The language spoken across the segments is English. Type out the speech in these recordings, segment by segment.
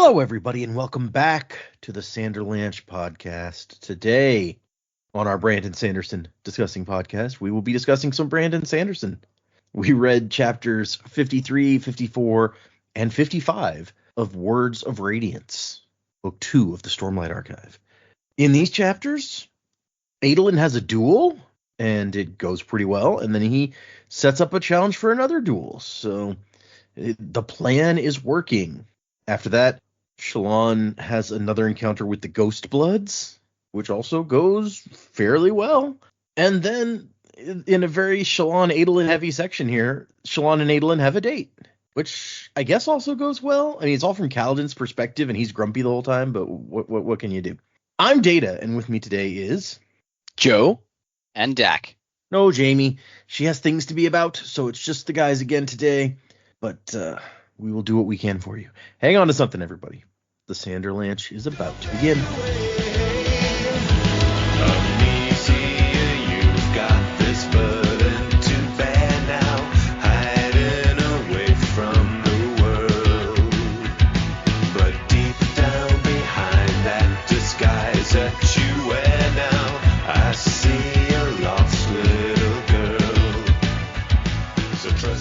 Hello, everybody, and welcome back to the Sanderlanche podcast. Today, on our Brandon Sanderson discussing podcast, we will be discussing some Brandon Sanderson. We read chapters 53, 54, and 55 of Words of Radiance, book 2 of the Stormlight Archive. In these chapters, Adolin has a duel, and it goes pretty well, and then he sets up a challenge for another duel. So the plan is working. After that, Shallan has another encounter with the Ghost Bloods, which also goes fairly well. And then, in a very Shallan-Adolin heavy section here, Shallan and Adolin have a date, which I guess also goes well. I mean, it's all from Kaladin's perspective, and he's grumpy the whole time, but what can you do? I'm Data, and with me today is... Joe and Dak. No, Jaymee. She has things to be about, so it's just the guys again today. But we will do what we can for you. Hang on to something, everybody. The Sanderlanche is about to begin.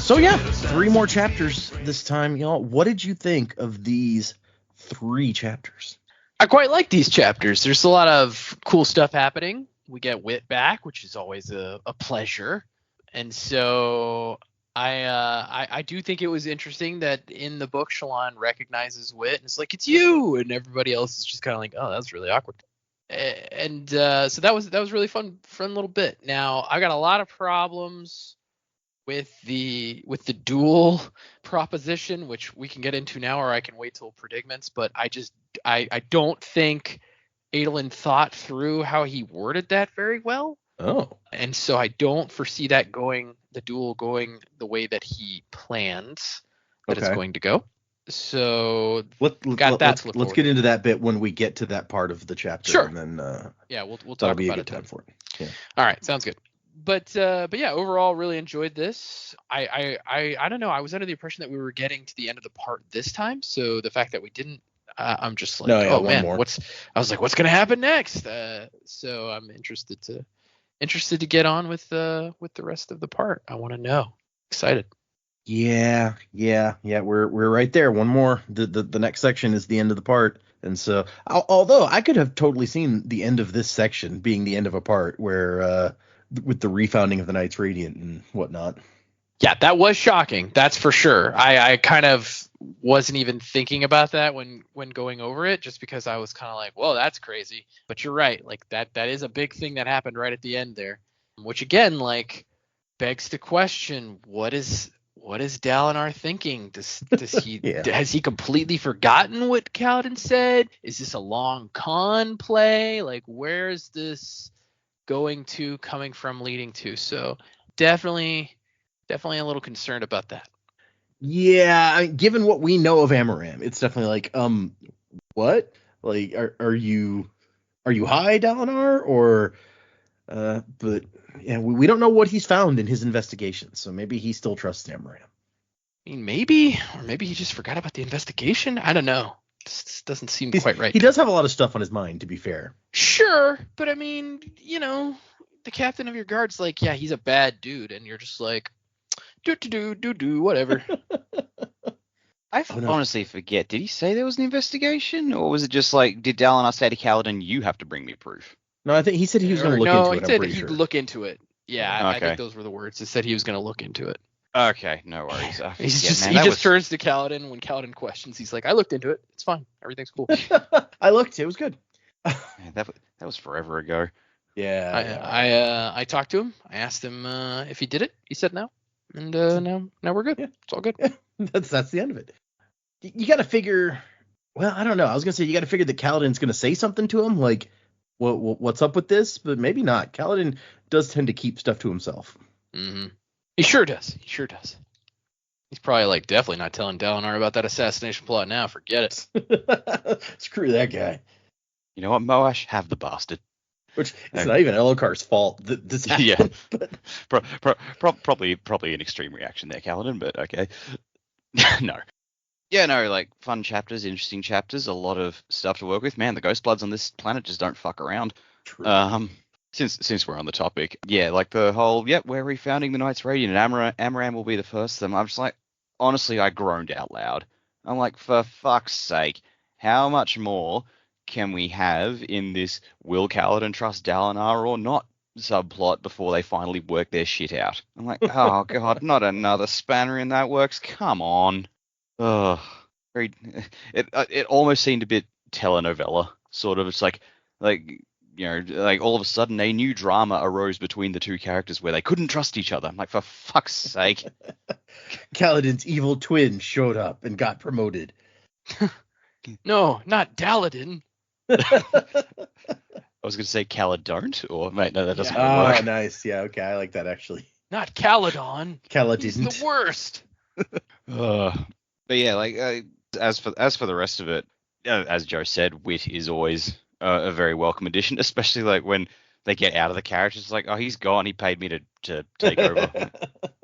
So yeah, 3 more chapters this time, y'all. What did you think of these 3 chapters? I quite like these chapters. There's a lot of cool stuff happening. We get Wit back, which is always a pleasure. And so I do think it was interesting that in the book, Shallan recognizes Wit and it's like, it's you, and everybody else is just kind of like, oh, that's really awkward. And so that was really fun little bit. Now I got a lot of problems with the dual proposition, which we can get into now, or I can wait till predicaments. But I don't think Adolin thought through how he worded that very well. Oh, and so I don't foresee the duel going the way that he plans that it's going to go. So let's get into that bit when we get to that part of the chapter. Sure. And then we'll talk that'll be about a good time for it. Yeah. All right, sounds good. But yeah, overall, really enjoyed this. I don't know. I was under the impression that we were getting to the end of the part this time. So the fact that we didn't, I'm just like, man, more. I was like, what's gonna happen next? So I'm interested to get on with the rest of the part. I want to know. Excited. Yeah. We're right there. One more. The next section is the end of the part. And so, although I could have totally seen the end of this section being the end of a part where. With the refounding of the Knights Radiant and whatnot. Yeah, that was shocking. That's for sure. I kind of wasn't even thinking about that when going over it, just because I was kind of like, whoa, that's crazy. But you're right. Like that is a big thing that happened right at the end there, which again, like, begs the question, what is Dalinar thinking? Does he has he completely forgotten what Kaladin said? Is this a long con play? Like, where is this coming from, leading to? So definitely a little concerned about that. Yeah, I mean, given what we know of Amaram, it's definitely like, what? Like, are you high, Dalinar? Or but yeah, we don't know what he's found in his investigation, so maybe he still trusts Amaram. I mean, maybe he just forgot about the investigation. I don't know. This doesn't seem quite right. He does have a lot of stuff on his mind, to be fair. Sure, but I mean, the captain of your guard's like, yeah, he's a bad dude, and you're just like, do whatever. I honestly forget. Did he say there was an investigation, or was it just like, did Dalinar say to Kaladin, you have to bring me proof? No, I think he said he was going to look into it. No, he said he'd look into it. Yeah, okay. I think those were the words. He said he was going to look into it. Okay, no worries. He just turns to Kaladin when Kaladin questions. He's like, I looked into it. It's fine. Everything's cool. I looked. It was good. that was forever ago. Yeah. I talked to him. I asked him if he did it. He said no. And now we're good. Yeah. It's all good. Yeah. That's the end of it. You got to figure. Well, I don't know. I was going to say you got to figure that Kaladin's going to say something to him, like, what's up with this? But maybe not. Kaladin does tend to keep stuff to himself. Mm-hmm. He sure does. He's probably like, definitely not telling Dalinar about that assassination plot now. Forget it. Screw that guy. You know what, Moash? Have the bastard. Which it's not even Elhokar's fault that this happened. Yeah. Probably an extreme reaction there, Kaladin, but okay. No. Yeah, no, like fun chapters, interesting chapters, a lot of stuff to work with. Man, the Ghost Bloods on this planet just don't fuck around. True. Since we're on the topic, yeah, like the whole, yep, we're refounding the Knights Radiant, and Amaram will be the first of them. I'm just like, honestly, I groaned out loud. I'm like, for fuck's sake, how much more can we have in this will Kaladin trust Dalinar or not subplot before they finally work their shit out? I'm like, oh god, not another spanner in that works. Come on. Ugh, very. It almost seemed a bit telenovela, sort of. It's like like all of a sudden a new drama arose between the two characters where they couldn't trust each other. I'm like, for fuck's sake. Kaladin's evil twin showed up and got promoted. No, not Daladin. I was going to say Caladont, or mate, no, that doesn't really work. Nice. Yeah, okay, I like that actually. Not Caladon. Kaladin. He's the worst. But yeah, like as for the rest of it, as Joe said, wit is always a very welcome addition, especially like when they get out of the characters. It's like, oh, he's gone. He paid me to take over.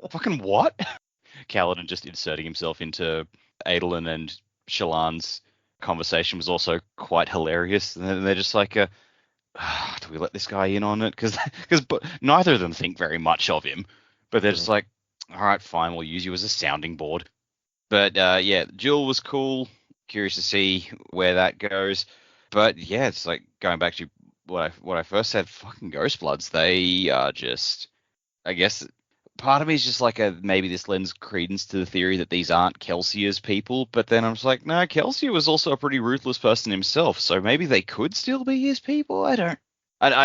Fucking what? Kaladin just inserting himself into Adolin and Shallan's conversation was also quite hilarious. And they're just like, do we let this guy in on it? Because neither of them think very much of him, but they're just like, all right, fine, we'll use you as a sounding board. But yeah, Jill was cool. Curious to see where that goes. But yeah, it's like going back to what I first said. Fucking Ghost Bloods. They are just. I guess part of me is just like maybe this lends credence to the theory that these aren't Kelsier's people. But then I'm just like, no, Kelsier was also a pretty ruthless person himself. So maybe they could still be his people. I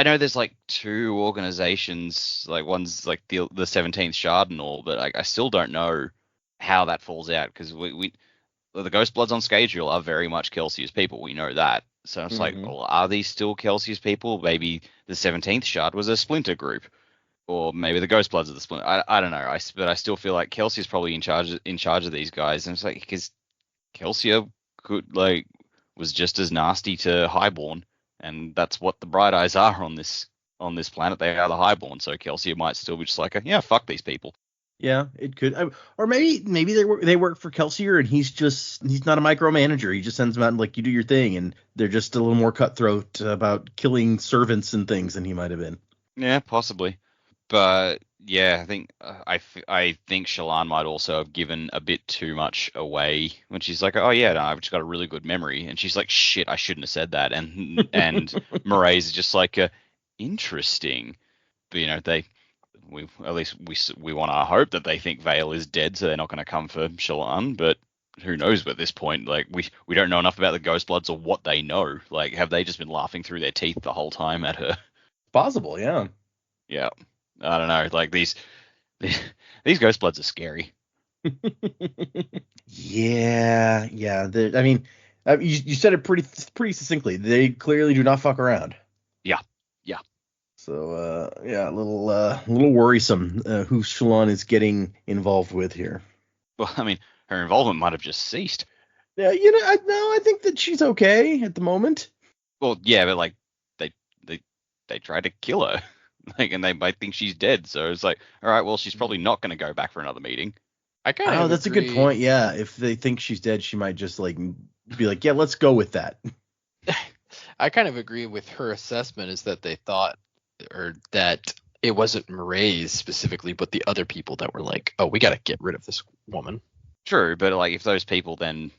know there's like two organizations. Like one's like the 17th Shard and all, but I still don't know how that falls out, because the Ghost Bloods on Scadrial are very much Kelsier's people. We know that. So it's like, well, are these still Kelsier's people? Maybe the 17th Shard was a splinter group, or maybe the Ghost Bloods are the splinter. I don't know. But I still feel like Kelsier's probably in charge of these guys. And it's like, because Kelsier was just as nasty to Highborn, and that's what the Bright Eyes are on this planet. They are the Highborn. So Kelsier might still be just like, yeah, fuck these people. Yeah, it could, or maybe they work for Kelsier and he's not a micromanager. He just sends them out and like, you do your thing, and they're just a little more cutthroat about killing servants and things than he might have been. Yeah, possibly. But yeah, I think I think Shallan might also have given a bit too much away when she's like, oh yeah, no, I've just got a really good memory, and she's like, shit, I shouldn't have said that, and Mraize is just like, interesting, but we want to hope that they think Vale is dead, so they're not going to come for Shallan. But who knows at this point? Like we don't know enough about the Ghost Bloods or what they know. Like, have they just been laughing through their teeth the whole time at her? Possible, yeah. Yeah, I don't know. Like these Ghost Bloods are scary. Yeah. I mean, you said it pretty succinctly. They clearly do not fuck around. Yeah. So yeah, a little worrisome who Shallan is getting involved with here. Well, I mean, her involvement might have just ceased. Yeah, I think that she's okay at the moment. Well, yeah, but like they tried to kill her, like, and they might think she's dead. So it's like, all right, well, she's probably not going to go back for another meeting. That's agree. A good point. Yeah, if they think she's dead, she might just like be like, yeah, let's go with that. I kind of agree with her assessment, is that they thought, or that it wasn't Mraize specifically, but the other people that were like, oh, we got to get rid of this woman. True, but like if those people then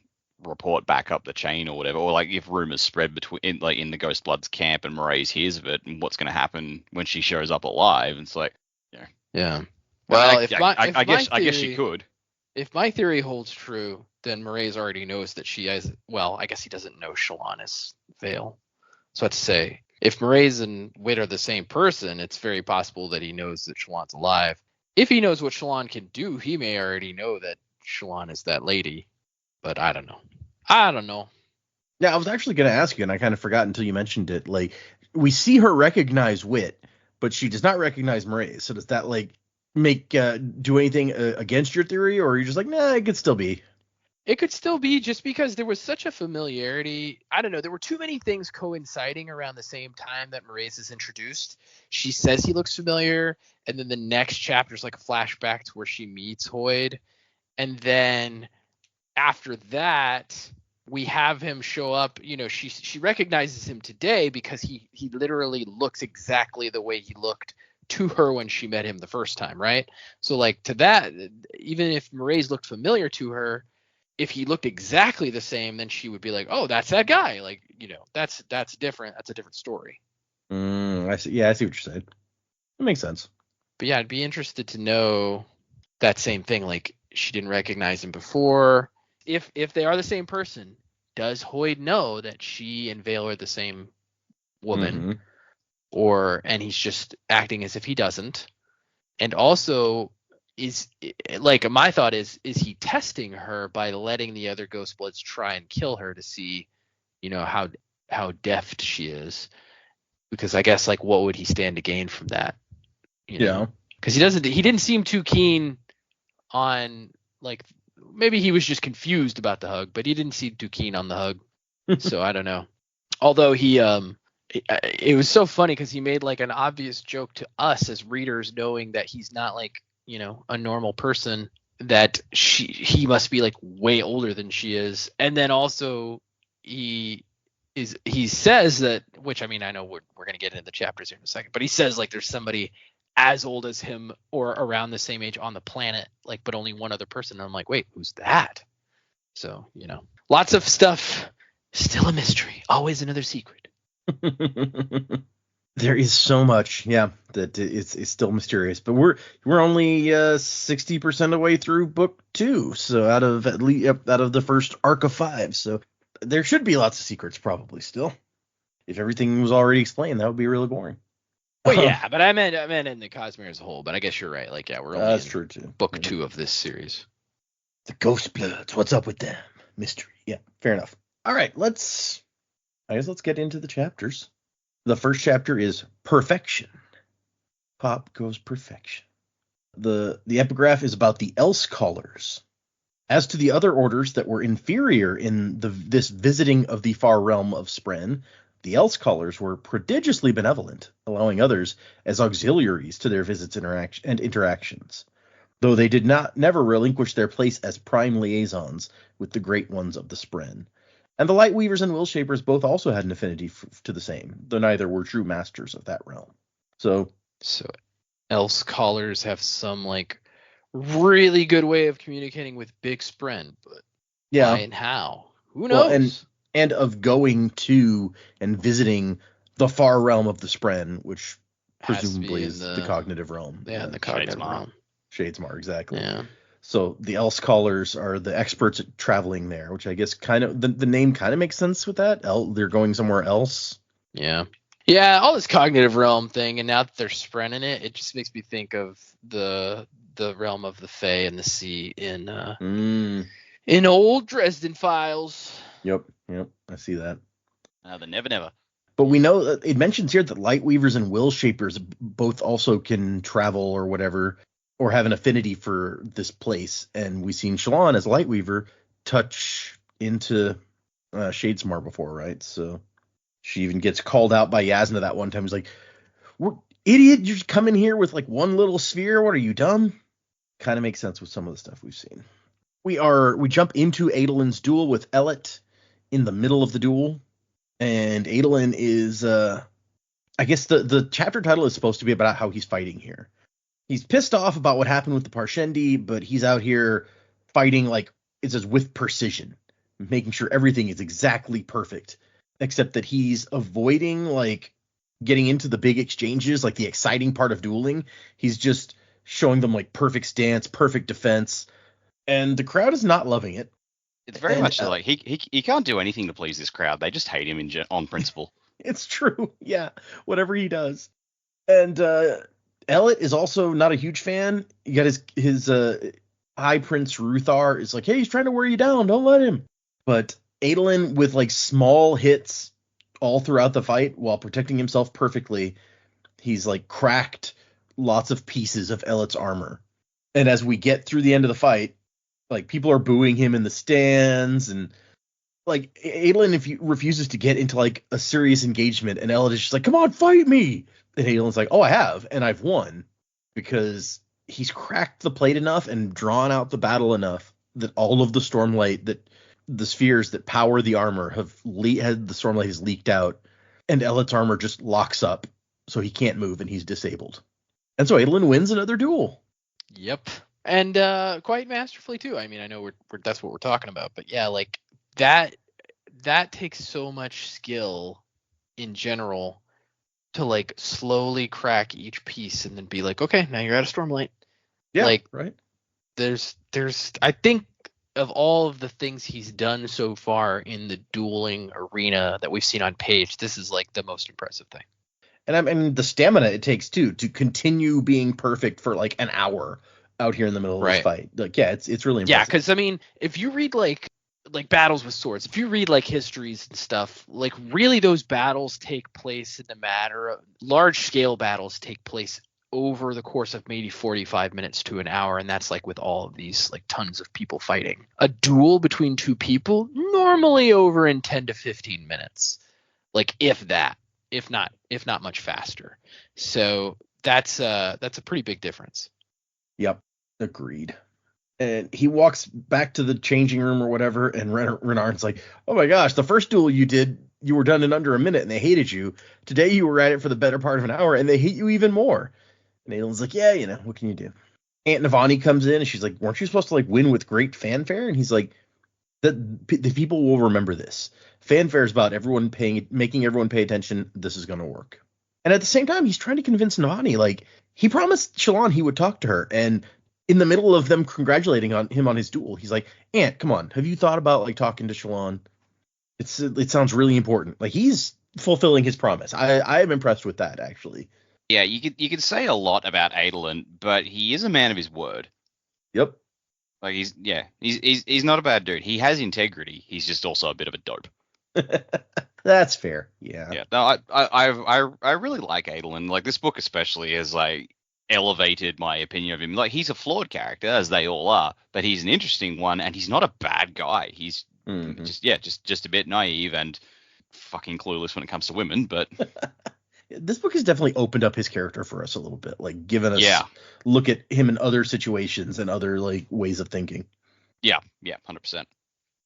report back up the chain or whatever, or like if rumors spread in the Ghost Bloods camp and Mraize hears of it, and what's going to happen when she shows up alive? It's like, yeah. Well, I guess she could. If my theory holds true, then Mraize already knows that she has. Well, I guess he doesn't know Shallan is Vale. So I'd say, if Mraize and Wit are the same person, it's very possible that he knows that Shallan's alive. If he knows what Shallan can do, he may already know that Shallan is that lady. But I don't know. Yeah, I was actually going to ask you, and I kind of forgot until you mentioned it. Like, we see her recognize Wit, but she does not recognize Mraize. So does that like make do anything against your theory, or are you just like, nah, it could still be? It could still be, just because there was such a familiarity. I don't know. There were too many things coinciding around the same time that Mraize is introduced. She says he looks familiar, and then the next chapter is like a flashback to where she meets Hoyd. And then after that, we have him show up. She recognizes him today because he literally looks exactly the way he looked to her when she met him the first time, right? So like to that, even if Mraize looked familiar to her, if he looked exactly the same, then she would be like, oh, that's that guy. Like, that's different. That's a different story. I see. Yeah, I see what you're saying. That makes sense. But yeah, I'd be interested to know that same thing. Like, she didn't recognize him before. If they are the same person, does Hoyd know that she and Vale are the same woman? Mm-hmm. And he's just acting as if he doesn't? And also, is like, my thought is he testing her by letting the other Ghost Bloods try and kill her to see, how deft she is? Because I guess, like, what would he stand to gain from that? Yeah. Because he didn't seem too keen on, like, maybe he was just confused about the hug, but he didn't seem too keen on the hug. So I don't know. Although it was so funny because he made like an obvious joke to us as readers, knowing that he's not like, a normal person, that he must be like way older than she is. And then also he says that, which, I mean, I know we're going to get into the chapters here in a second, but he says like there's somebody as old as him or around the same age on the planet, like, but only one other person. And I'm like, wait, who's that? So, lots of stuff, still a mystery, always another secret. There is so much, yeah, that it's still mysterious. But we're only 60% of the way through book 2, so out of the first arc of 5. So there should be lots of secrets probably still. If everything was already explained, that would be really boring. Well, yeah, but I meant in the Cosmere as a whole. But I guess you're right. Like, yeah, we're only that's true too. Book 2 of this series. The Ghost Bloods, what's up with them? Mystery. Yeah, fair enough. All right, let's get into the chapters. The first chapter is Perfection. Pop goes perfection. The epigraph is about the Else Callers. As to the other orders that were inferior in this visiting of the far realm of Spren, the Else Callers were prodigiously benevolent, allowing others as auxiliaries to their visits and interactions, though they did never relinquish their place as prime liaisons with the great ones of the Spren. And the Lightweavers and Willshapers both also had an affinity to the same, though neither were true masters of that realm. So Else Callers have some, like, really good way of communicating with Big Spren, but why and how? Who knows? Well, and of going to and visiting the far realm of the Spren, which presumably is the cognitive realm. Yeah, the cognitive realm. Shadesmar, exactly. Yeah. So the Else Callers are the experts at traveling there, which I guess kind of the name kind of makes sense with that. They're going somewhere else. Yeah. Yeah, all this cognitive realm thing, and now that they're Spren in it just makes me think of the realm of the Fae and the Sea in old Dresden Files. Yep, I see that. The never. But we know it mentions here that Lightweavers and Willshapers both also can travel or whatever, or have an affinity for this place. And we've seen Shallan as Lightweaver touch into Shadesmar before, right? So she even gets called out by Yasna that one time. He's like, idiot, you're just coming here with like one little sphere. What are you, dumb? Kind of makes sense with some of the stuff we've seen. We jump into Adolin's duel with Ellet in the middle of the duel. And Adolin is, I guess the chapter title is supposed to be about how he's fighting here. He's pissed off about what happened with the Parshendi, but he's out here fighting, like, it says, with precision, making sure everything is exactly perfect, except that he's avoiding, like, getting into the big exchanges, like the exciting part of dueling. He's just showing them, like, perfect stance, perfect defense, and the crowd is not loving it. It's very much so, like, he can't do anything to please this crowd. They just hate him on principle. It's true, yeah, whatever he does. And Ellet is also not a huge fan. You got his High Prince Ruthar is like, hey, he's trying to wear you down. Don't let him. But Adolin, with like small hits all throughout the fight while protecting himself perfectly, he's like cracked lots of pieces of Ellet's armor. And as we get through the end of the fight, like people are booing him in the stands, and like Adolin refuses to get into like a serious engagement, and Ellet is just like, come on, fight me. And Adolin's like, oh, I have, and I've won, because he's cracked the plate enough and drawn out the battle enough that all of the Stormlight, that the spheres that power the armor had the Stormlight has leaked out, and Ellet's armor just locks up, so he can't move and he's disabled. And so Adolin wins another duel. Yep. And quite masterfully too. I mean, I know we're that's what we're talking about, but yeah, like that takes so much skill in general to like slowly crack each piece and then be like, okay, now you're out of Stormlight. Yeah, like right. There's I think of all of the things he's done so far in the dueling arena that we've seen on page, this is like the most impressive thing. And I mean, the stamina it takes too to continue being perfect for like an hour out here in the middle of this fight. Like, yeah, it's really impressive. Yeah, because I mean, if you read like battles with swords, if you read like histories and stuff, like really those battles take place in the matter of large scale battles take place over the course of maybe 45 minutes to an hour, and that's like with all of these like tons of people fighting. A duel between two people normally over in 10 to 15 minutes, like if not much faster. So that's a pretty big difference. Yep, agreed. And he walks back to the changing room or whatever, and Renard's like, oh my gosh, the first duel you did, you were done in under a minute and they hated you. Today you were at it for the better part of an hour and they hate you even more. And Aelin's like, yeah, what can you do? Aunt Navani comes in and she's like, weren't you supposed to like win with great fanfare? And he's like, the people will remember this. Fanfare is about making everyone pay attention. This is going to work. And at the same time, he's trying to convince Navani, like, he promised Shallan he would talk to her. And in the middle of them congratulating him on his duel, he's like, Aunt, come on. Have you thought about like talking to Shallan? It sounds really important. Like, he's fulfilling his promise. I am impressed with that, actually. Yeah, you could say a lot about Adolin, but he is a man of his word. Yep. Like he's not a bad dude. He has integrity. He's just also a bit of a dope. That's fair. Yeah. Yeah. No, I really like Adolin. Like, this book especially has like elevated my opinion of him. Like, he's a flawed character, as they all are, but he's an interesting one, and he's not a bad guy. He's just a bit naive and fucking clueless when it comes to women, but this book has definitely opened up his character for us a little bit, like given us look at him in other situations and other like ways of thinking. Yeah, 100%.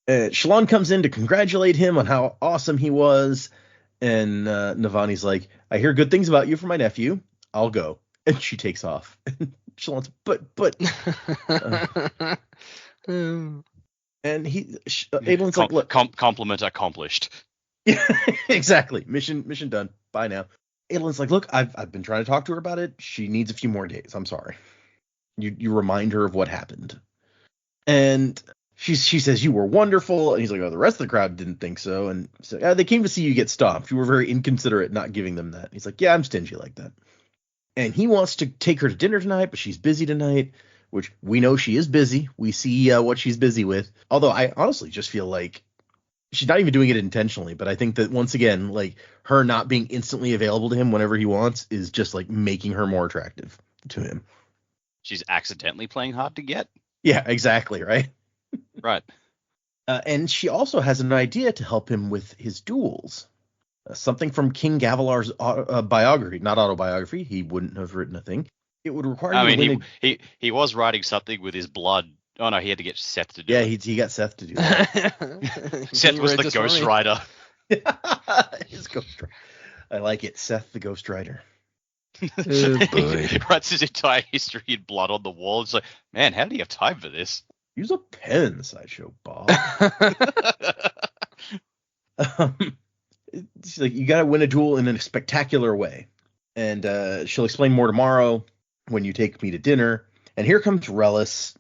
Shallan comes in to congratulate him on how awesome he was, and Navani's like, I hear good things about you from my nephew. I'll go. And she takes off. Shallan's but and Adolin's like, look, compliment accomplished. Yeah, exactly. Mission done. Bye now. Adolin's like, look, I've been trying to talk to her about it. She needs a few more days. I'm sorry. You remind her of what happened. And she says, you were wonderful. And he's like, oh, the rest of the crowd didn't think so. And so, they came to see you get stomped. You were very inconsiderate not giving them that. He's like, yeah, I'm stingy like that. And he wants to take her to dinner tonight, but she's busy tonight, which we know she is busy. We see what she's busy with. Although I honestly just feel like she's not even doing it intentionally, but I think that once again, like, her not being instantly available to him whenever he wants is just like making her more attractive to him. She's accidentally playing hard to get. Yeah, exactly. Right. Right. And she also has an idea to help him with his duels. Something from King Gavilar's biography, not autobiography. He wouldn't have written a thing. It would require. He was writing something with his blood. Oh no, he had to get Seth to do it. Yeah, he got Seth to do that. Seth was the ghostwriter. His ghostwriter. I like it. Seth the ghostwriter. Oh, boy. He writes his entire history in blood on the wall. It's like, man, how did he have time for this? Use a pen in the sideshow, Bob. She's like, you got to win a duel in a spectacular way. And she'll explain more tomorrow when you take me to dinner. And here comes Relis,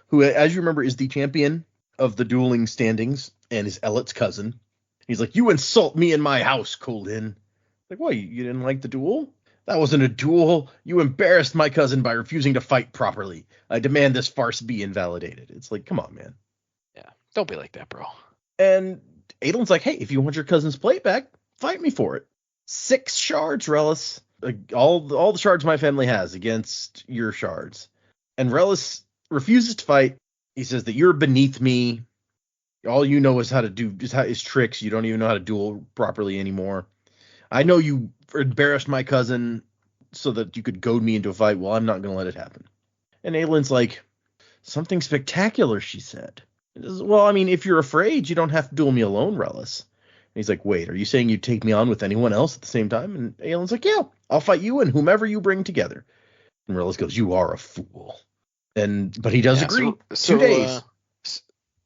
who, as you remember, is the champion of the dueling standings and is Ellet's cousin. He's like, you insult me in my house, Colin. Like, what, you didn't like the duel? That wasn't a duel. You embarrassed my cousin by refusing to fight properly. I demand this farce be invalidated. It's like, come on, man. Yeah, don't be like that, bro. And Adolin's like, hey, if you want your cousin's plate back, fight me for it. 6 shards, Relis. All the shards my family has against your shards. And Relis refuses to fight. He says that you're beneath me. All you know is how to do is tricks. You don't even know how to duel properly anymore. I know you embarrassed my cousin so that you could goad me into a fight. Well, I'm not going to let it happen. And Adolin's like, something spectacular, she said. Well, I mean, if you're afraid, you don't have to duel me alone, Relis. And he's like, wait, are you saying you'd take me on with anyone else at the same time? And Aelin's like, yeah, I'll fight you and whomever you bring together. And Relis goes, you are a fool. But he does agree. So, 2 days.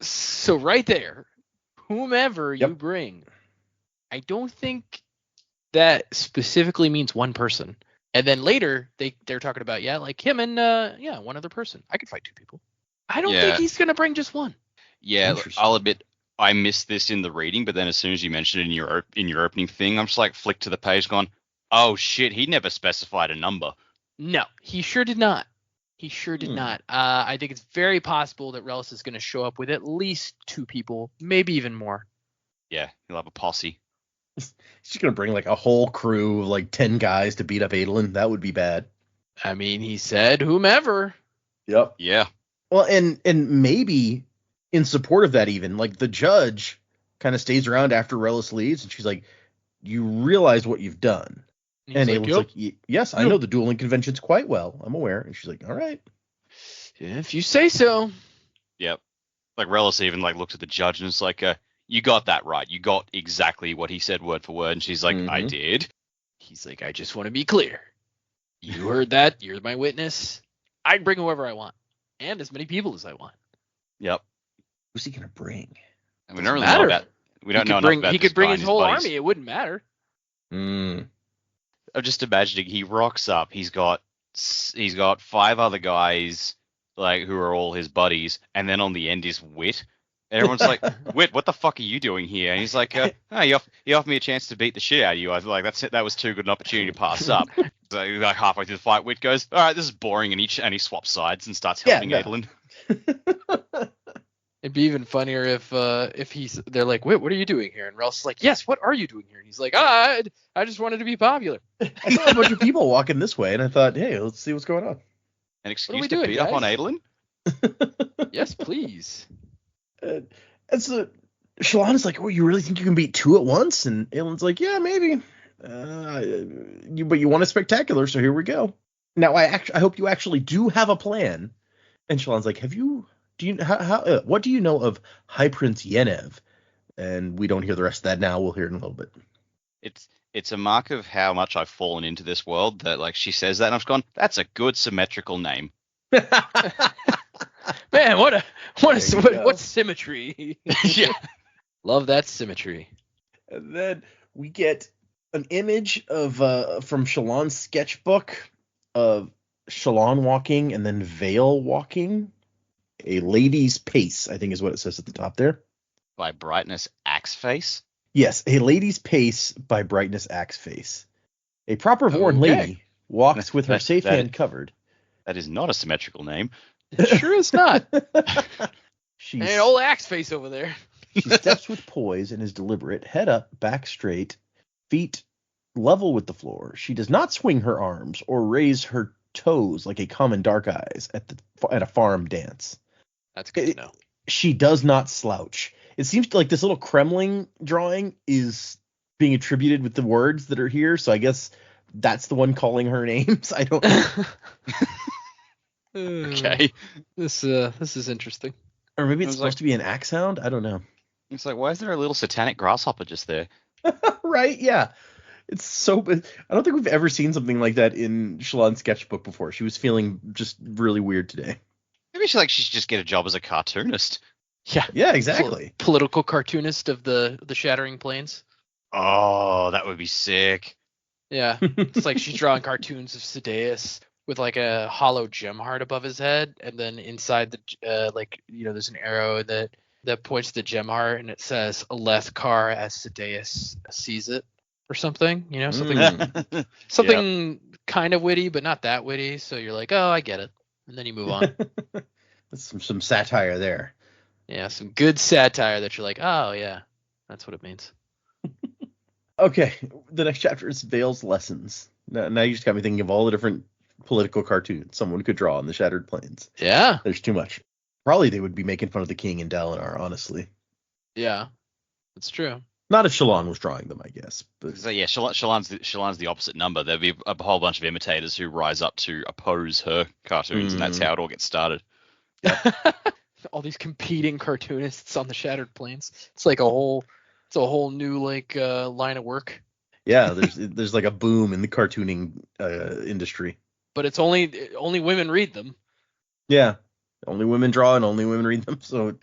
So right there, whomever you Yep. bring, I don't think that specifically means one person. And then later they're talking about like him and one other person. I could fight 2 people. I don't think he's gonna bring just one. Yeah, I'll admit I missed this in the reading, but then as soon as you mentioned it in your opening thing, I'm just like flicked to the page, gone, oh shit, he never specified a number. No, he sure did not. I think it's very possible that Relis is going to show up with at least 2 people, maybe even more. Yeah, he'll have a posse. He's just going to bring like a whole crew of like 10 guys to beat up Adolin. That would be bad. I mean, he said whomever. Yep. Yeah. Well, and maybe in support of that, even like the judge kind of stays around after Relis leaves, and she's like, "You realize what you've done?" And Aelin's like, "Yes, I know the dueling conventions quite well. I'm aware." And she's like, "All right, if you say so." Yep. Like Relis even like looked at the judge and it's like, "You got that right. You got exactly what he said word for word." And she's like, "I did." He's like, "I just want to be clear. You heard that. You're my witness. I can bring whoever I want, and as many people as I want." Yep. Who's he gonna bring? And we don't really know about. We don't know enough about. He could bring his whole army. It wouldn't matter. I'm just imagining he rocks up. He's got 5 other guys like who are all his buddies, and then on the end is Wit. And everyone's like, "Wit, what the fuck are you doing here?" And he's like, "You offered me a chance to beat the shit out of you. I was like, that was too good an opportunity to pass up." So like halfway through the fight, Wit goes, "All right, this is boring," and he swaps sides and starts helping Adolin. It'd be even funnier if they're like, "Wait, what are you doing here?" And Ralph's is like, "Yes, what are you doing here?" And he's like, I just wanted to be popular. I saw a bunch of people walking this way, and I thought, hey, let's see what's going on. An excuse to beat up on Adolin? Yes, please. And so Shallan is like, "Oh, you really think you can beat 2 at once?" And Aelin's like, "Yeah, maybe. But you want a spectacular, so here we go." Now, I hope you actually do have a plan. And Shallan's like, what do you know of High Prince Yennev? And we don't hear the rest of that now. We'll hear it in a little bit. It's a mark of how much I've fallen into this world that like she says that and I've gone, that's a good symmetrical name. Man, what symmetry. Yeah. Love that symmetry. And then we get an image of from Shallan's sketchbook of Shallan walking and then Vale walking. A lady's pace, I think is what it says at the top there. By Brightness Axeface? Yes, a lady's pace by Brightness Axeface. A proper born lady walks with her safe hand covered. That is not a symmetrical name. It sure is not. She's an old Axeface over there. She steps with poise and is deliberate, head up, back straight, feet level with the floor. She does not swing her arms or raise her toes like a common dark eyes at a farm dance. That's good to know. She does not slouch. It seems like this little Kremling drawing is being attributed with the words that are here, so I guess that's the one calling her names. I don't know. Okay. This is interesting. Or maybe it's supposed to be an axe hound? I don't know. It's like, why is there a little satanic grasshopper just there? Right? Yeah. It's so. I don't think we've ever seen something like that in Shallan's sketchbook before. She was feeling just really weird today. Maybe she should just get a job as a cartoonist. Yeah, exactly. Political cartoonist of the Shattering Plains. Oh, that would be sick. Yeah, it's like she's drawing cartoons of Sadeas with like a hollow gem heart above his head, and then inside the there's an arrow that points to the gem heart, and it says "Alethkar as Sadeas sees it" or something. Something kind of witty, but not that witty. So you're like, oh, I get it, and then you move on. That's some satire there. Yeah, some good satire that you're like, oh yeah, that's what it means. Okay, the next chapter is Vale's lessons. Now you just got me thinking of all the different political cartoons someone could draw on the Shattered Plains. Yeah. There's too much. Probably they would be making fun of the king in Dalinar, honestly. Yeah, that's true. Not if Shallan was drawing them, I guess. But... So yeah, Shallan's the opposite number. There'll be a whole bunch of imitators who rise up to oppose her cartoons, and that's how it all gets started. all these competing cartoonists on the Shattered Plains. It's like a whole new like line of work. Yeah, there's like a boom in the cartooning industry. But it's only women read them. Yeah, only women draw and only women read them. So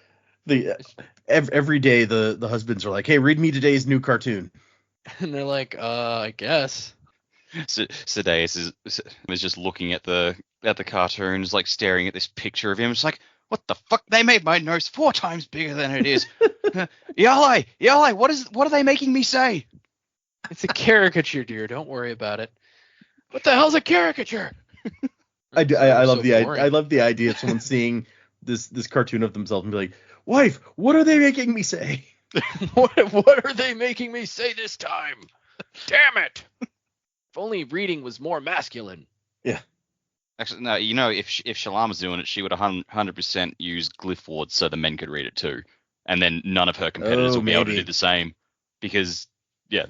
every day the husbands are like, "Hey, read me today's new cartoon." And they're like, I guess. So Sedaeus is just looking at the cartoons, like staring at this picture of him. It's like, what the fuck? They made my nose 4 times bigger than it is. Yale, what are they making me say? It's a caricature, dear. Don't worry about it. What the hell's a caricature? I love boring. I love the idea of someone seeing this cartoon of themselves and be like, "Wife, what are they making me say?" What are they making me say this time? Damn it! If only reading was more masculine. Yeah. Actually, no. You know, if Shalom was doing it, she would 100% use glyph words so the men could read it too, and then none of her competitors would be able to do the same because yeah.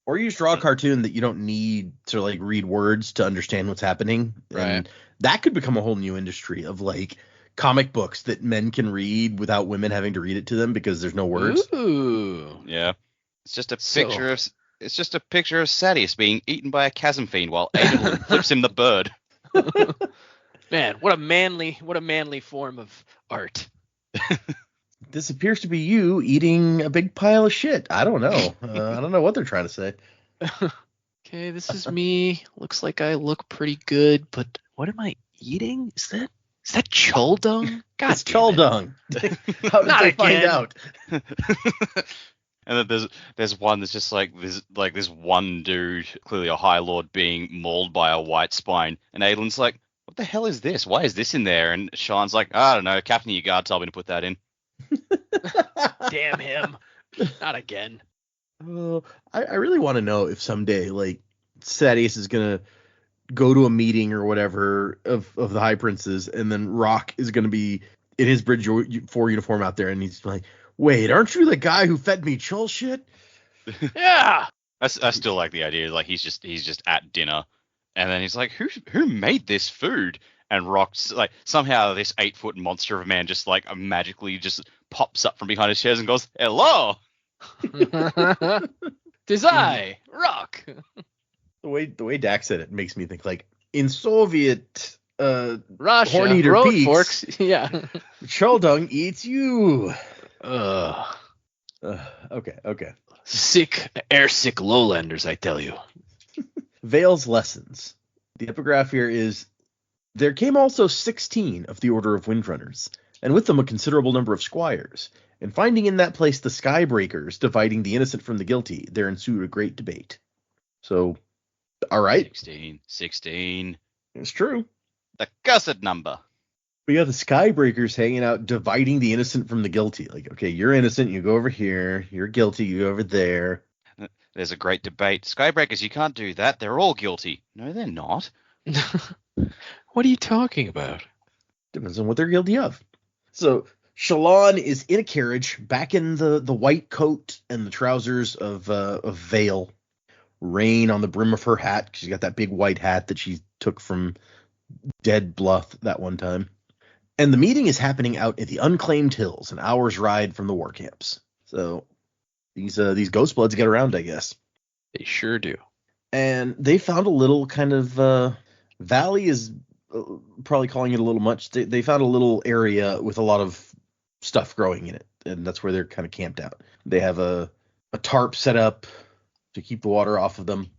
Or you just draw a cartoon that you don't need to like read words to understand what's happening, Right. and that could become a whole new industry of like comic books that men can read without women having to read it to them because there's no words. Ooh. Yeah. It's just a picture of Sadius being eaten by a chasm fiend while Adolin flips him the bird. Man, what a manly form of art. This appears to be you eating a big pile of shit. I don't know. I don't know what they're trying to say. Okay, this is me. Looks like I look pretty good, but what am I eating? Is that chul dung? God, It's chul dung. How did Not they find again. out? And then there's one that's just like this one dude, clearly a High Lord, being mauled by a white spine, and Adolin's like, "What the hell is this? Why is this in there?" And Sean's like, "I don't know. Captain of your guard told me to put that in." Damn him. Not again. I really want to know if someday like Sadius is gonna go to a meeting or whatever of the High Princes, and then Rock is gonna be in his Bridge 4 uniform out there, and he's like, "Wait, aren't you the guy who fed me chul shit?" Yeah. I still like the idea. Like he's just at dinner, and then he's like, "Who made this food?" And Rock's like, somehow this 8-foot monster of a man just like magically just pops up from behind his chairs and goes, "Hello." Tis I, Rock. The way Dak said it makes me think like in Soviet Russia, Horn-eater road peaks. forks. Yeah. chul dung eats you. Ugh. Okay. Airsick lowlanders, I tell you. Vale's lessons. The epigraph here is, there came also 16 of the order of Windrunners, and with them a considerable number of squires. And finding in that place the Skybreakers dividing the innocent from the guilty, there ensued a great debate. So, all right. 16. It's true. The cursed number. We got the Skybreakers hanging out, dividing the innocent from the guilty. Like, okay, you're innocent, you go over here. You're guilty, you go over there. There's a great debate. Skybreakers, you can't do that. They're all guilty. No, they're not. What are you talking about? Depends on what they're guilty of. So Shalon is in a carriage, back in the white coat and the trousers of Vale. Rain on the brim of her hat. She's got that big white hat that she took from Dead Bluff that one time. And the meeting is happening out in the Unclaimed Hills, an hour's ride from the war camps. So these Ghostbloods get around, I guess. They sure do. And they found a little kind of valley is probably calling it a little much. They found a little area with a lot of stuff growing in it, and that's where they're kind of camped out. They have a tarp set up to keep the water off of them.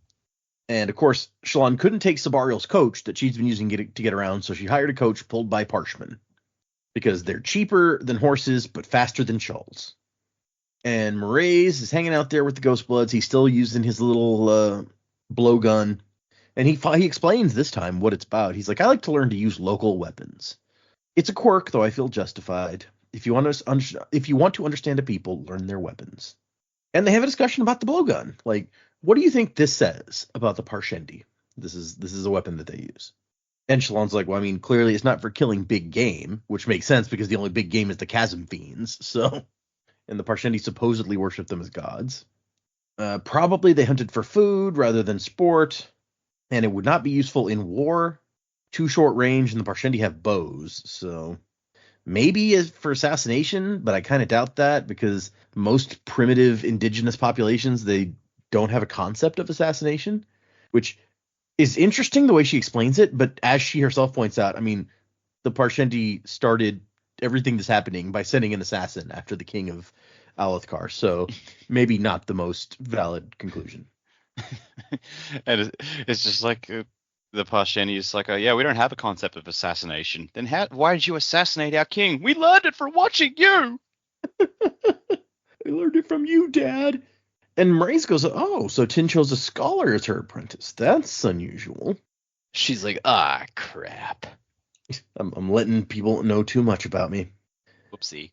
And of course, Shalon couldn't take Sabarial's coach that she's been using to get around, so she hired a coach pulled by Parshman. Because they're cheaper than horses, but faster than chulls. And Moraes is hanging out there with the Ghostbloods. He's still using his little blowgun. And he explains this time what it's about. He's like, I like to learn to use local weapons. It's a quirk, though I feel justified. If you want to understand a people, learn their weapons. And they have a discussion about the blowgun. Like, what do you think this says about the Parshendi? This is a weapon that they use. And Shalon's like, well, I mean, clearly it's not for killing big game, which makes sense because the only big game is the chasm fiends. So, and the Parshendi supposedly worship them as gods. Probably they hunted for food rather than sport, and it would not be useful in war. Too short range, and the Parshendi have bows, so maybe is for assassination, but I kind of doubt that because most primitive indigenous populations, they don't have a concept of assassination, which is interesting the way she explains it. But as she herself points out, I mean, the Parshendi started everything that's happening by sending an assassin after the king of Alethkar. So maybe not the most valid conclusion. And it's just like the Parshendi is like, oh yeah, we don't have a concept of assassination. Then why did you assassinate our king? We learned it from watching you. I learned it from you, Dad. And Mraize goes, oh, so Tin chose a scholar as her apprentice. That's unusual. She's like, ah, crap. I'm letting people know too much about me. Whoopsie.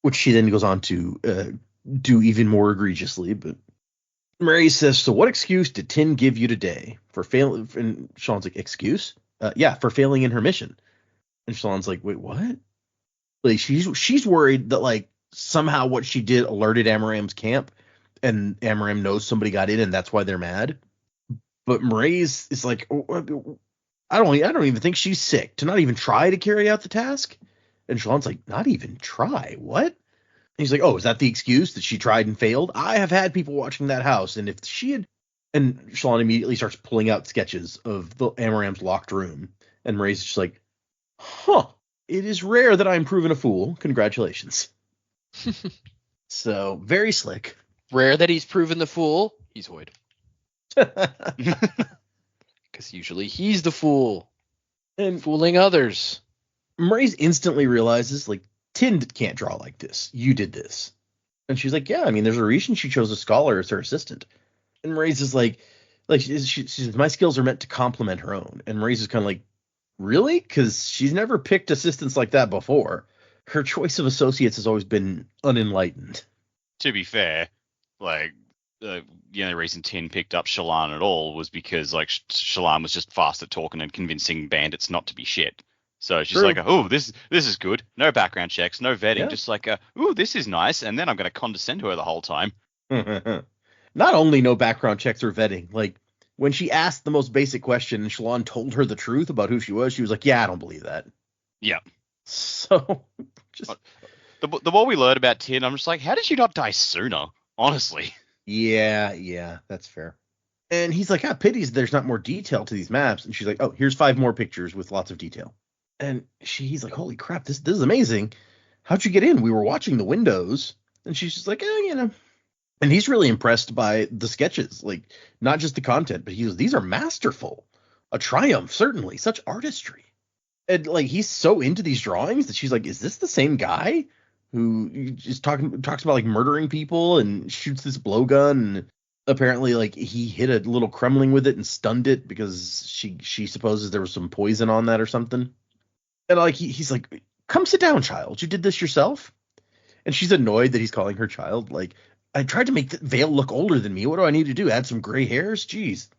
Which she then goes on to do even more egregiously. But Mraize says, so what excuse did Tin give you today for failing? And Shallan's like, excuse? Yeah, for failing in her mission. And Shallan's like, wait, what? Like she's worried that like somehow what she did alerted Amaram's camp, and Amaram knows somebody got in, and that's why they're mad. But Mraize is like, I don't even think she's sick to not even try to carry out the task. And Shallan's like, not even try? What? And he's like, oh, is that the excuse that she tried and failed? I have had people watching that house, and if she had, and Shallan immediately starts pulling out sketches of the Amaram's locked room, and Mraize is just like, huh. It is rare that I'm proven a fool. Congratulations. So, very slick. Rare that he's proven the fool. He's Hoyd. Because usually he's the fool. And fooling others. Mraize instantly realizes, like, Tin can't draw like this. You did this. And she's like, yeah, I mean, there's a reason she chose a scholar as her assistant. And Mraize is like she says, my skills are meant to complement her own. And Mraize is kind of like, really? Because she's never picked assistants like that before. Her choice of associates has always been unenlightened. To be fair, like, the only reason Tin picked up Shallan at all was because, like, Shallan was just fast at talking and convincing bandits not to be shit. So she's like, oh, this is good. No background checks, no vetting. Yeah. Just like, ooh, this is nice. And then I'm going to condescend to her the whole time. Not only no background checks or vetting, like, when she asked the most basic question and Shallan told her the truth about who she was like, yeah, I don't believe that. Yeah. So, just... The more we learn about Tin, I'm just like, how did you not die sooner? Honestly. Yeah, that's fair. And he's like, pities there's not more detail to these maps. And she's like, oh, here's 5 more pictures with lots of detail. And he's like, holy crap, this is amazing. How'd you get in? We were watching the windows. And she's just like, you know. And he's really impressed by the sketches, like not just the content, but he goes, these are masterful. A triumph, certainly. Such artistry. And like he's so into these drawings that she's like, is this the same guy who just talks about like murdering people and shoots this blowgun? And apparently, like he hit a little Kremling with it and stunned it because she supposes there was some poison on that or something. And like he's like, come sit down, child. You did this yourself? And she's annoyed that he's calling her child. Like, I tried to make Vale look older than me. What do I need to do? Add some gray hairs? Jeez.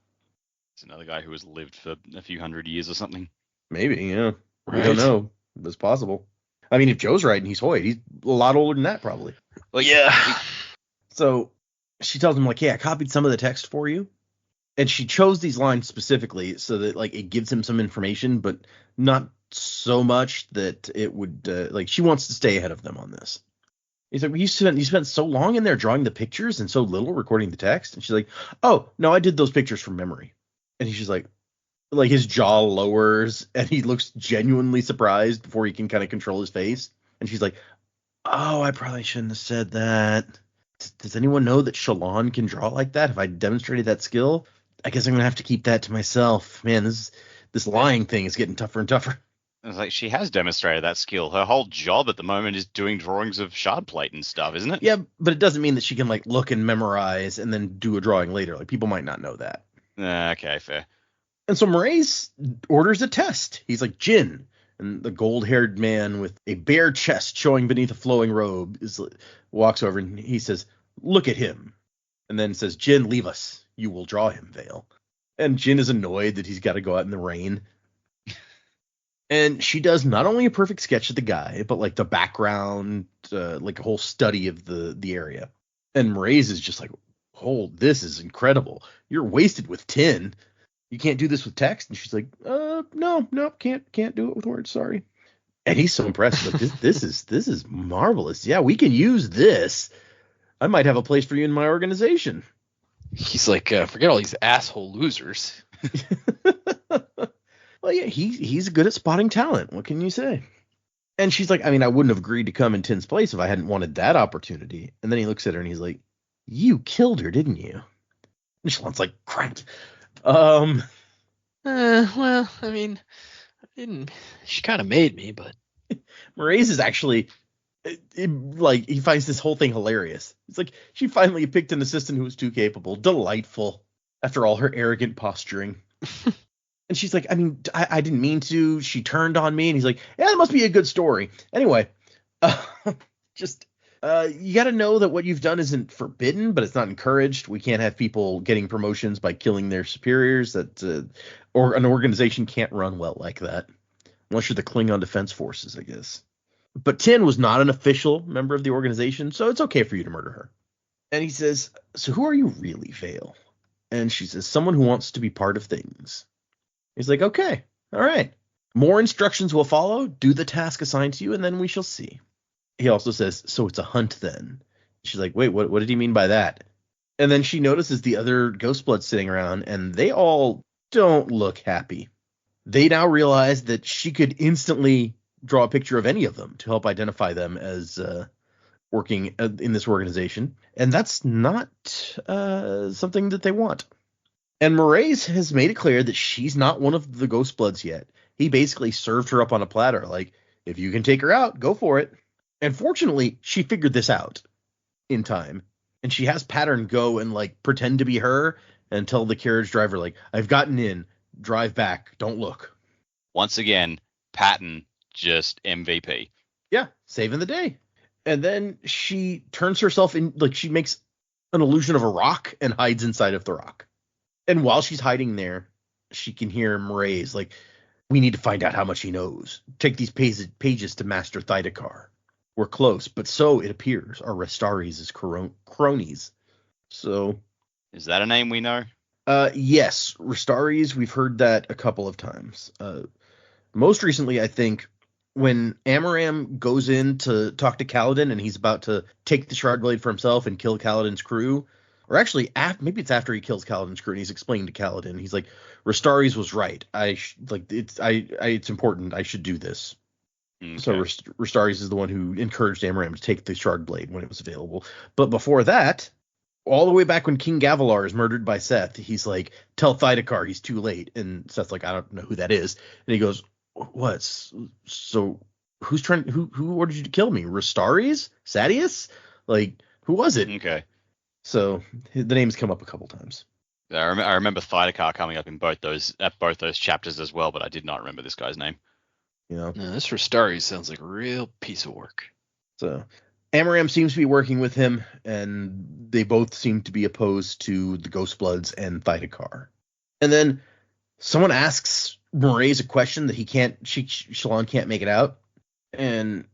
It's another guy who has lived for a few hundred years or something. Maybe, yeah. Right. We don't know. It's possible. I mean, if Joe's right and he's Hoyd, he's a lot older than that probably. Well, yeah. So she tells him, like, hey, I copied some of the text for you. And she chose these lines specifically so that, like, it gives him some information, but not so much that it would, like, she wants to stay ahead of them on this. He's like, you spent so long in there drawing the pictures and so little recording the text. And she's like, oh, no, I did those pictures from memory. And he's just like his jaw lowers and he looks genuinely surprised before he can kind of control his face. And she's like, oh, I probably shouldn't have said that. Does anyone know that Shallan can draw like that? Have I demonstrated that skill? I guess I'm going to have to keep that to myself. Man, this lying thing is getting tougher and tougher. It's like she has demonstrated that skill. Her whole job at the moment is doing drawings of shard plate and stuff, isn't it? Yeah, but it doesn't mean that she can like look and memorize and then do a drawing later. Like people might not know that. Okay, fair. And so Mraize orders a test. He's like, Jin. And the gold-haired man with a bare chest showing beneath a flowing robe walks over and he says, look at him. And then says, Jin, leave us. You will draw him, Vale. And Jin is annoyed that he's got to go out in the rain. And she does not only a perfect sketch of the guy, but like the background, like a whole study of the area. And Mraize is just like, oh, this is incredible. You're wasted with tin. You can't do this with text. And she's like, no, can't do it with words. Sorry. And he's so impressed. Like, this is marvelous. Yeah, we can use this. I might have a place for you in my organization. He's like, forget all these asshole losers. Well, yeah, he's good at spotting talent. What can you say? And she's like, I mean, I wouldn't have agreed to come in Tin's place if I hadn't wanted that opportunity. And then he looks at her and he's like, you killed her, didn't you? And Shalon's like, crap. Well, I mean, I didn't. She kind of made me, but Moraes is actually like, he finds this whole thing hilarious. It's like she finally picked an assistant who was too capable, delightful, after all her arrogant posturing. And she's like, I mean, I didn't mean to. She turned on me. And he's like, yeah, that must be a good story. Anyway, just you got to know that what you've done isn't forbidden, but it's not encouraged. We can't have people getting promotions by killing their superiors. That or an organization can't run well like that, unless you're the Klingon Defense Forces, I guess. But Tin was not an official member of the organization, so it's okay for you to murder her. And he says, so who are you really, Vale? And she says, someone who wants to be part of things. He's like, okay, all right. More instructions will follow. Do the task assigned to you, and then we shall see. He also says, so it's a hunt then. She's like, wait, what did he mean by that? And then she notices the other Ghostbloods sitting around, and they all don't look happy. They now realize that she could instantly draw a picture of any of them to help identify them as working in this organization. And that's not something that they want. And Moraes has made it clear that she's not one of the Ghostbloods yet. He basically served her up on a platter, like, if you can take her out, go for it. And fortunately, she figured this out in time. And she has Pattern go and, like, pretend to be her and tell the carriage driver, like, I've gotten in, drive back, don't look. Once again, Patton just MVP. Yeah, saving the day. And then she turns herself in, like, she makes an illusion of a rock and hides inside of the rock. And while she's hiding there, she can hear Moraes like, we need to find out how much he knows. Take these pages to Master Thydakar. We're close, but so it appears are Restaries' cronies. So, is that a name we know? Yes, Restaries. We've heard that a couple of times. Most recently, I think, when Amaram goes in to talk to Kaladin and he's about to take the shard blade for himself and kill Kaladin's crew. Or actually, maybe it's after he kills Kaladin's crew and he's explaining to Kaladin. He's like, Restaries was right. It's important. I should do this. Okay. So Restaries is the one who encouraged Amaram to take the shard blade when it was available. But before that, all the way back when King Gavilar is murdered by Seth, he's like, tell Thydakar he's too late. And Seth's like, I don't know who that is. And he goes, what? So who ordered you to kill me? Restaries? Sadius? Like, who was it? Okay. So the name's come up a couple times. I remember Thydakar coming up in both those chapters as well, but I did not remember this guy's name. You know, no, this Restaries sounds like a real piece of work. So Amaram seems to be working with him, and they both seem to be opposed to the Ghostbloods and Thydakar. And then someone asks Moraes a question that Shalon can't make it out, and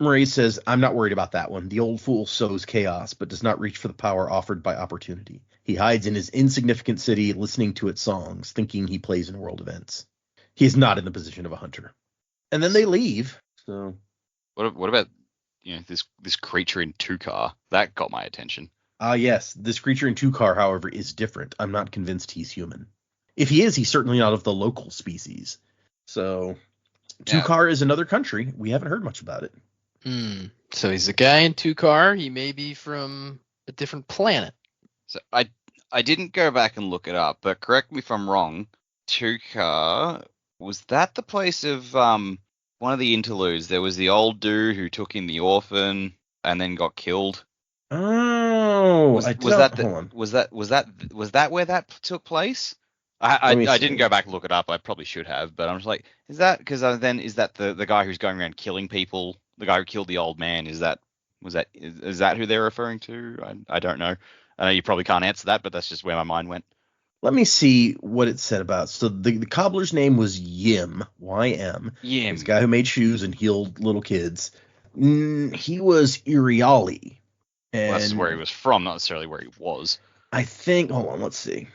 Moraes says, I'm not worried about that one. The old fool sows chaos, but does not reach for the power offered by opportunity. He hides in his insignificant city, listening to its songs, thinking he plays in world events. He is not in the position of a hunter. And then they leave. So, what about this creature in Tukar? That got my attention. Yes, this creature in Tukar, however, is different. I'm not convinced he's human. If he is, he's certainly not of the local species. So, Tukar is another country. We haven't heard much about it. So he's a guy in Tukar. He may be from a different planet. So I didn't go back and look it up, but correct me if I'm wrong. Tukar, was that the place of one of the interludes? There was the old dude who took in the orphan and then got killed. Oh, was that where that took place? I didn't go back and look it up. I probably should have, but I'm just like, is that because then is that the guy who's going around killing people? The guy who killed the old man, is that who they're referring to? I don't know. I know you probably can't answer that, but that's just where my mind went. Let me see what it said about. So the cobbler's name was Yim, Y-M. Yim. He's the guy who made shoes and healed little kids. He was Iriali. And that's where he was from, not necessarily where he was. I think, hold on, let's see.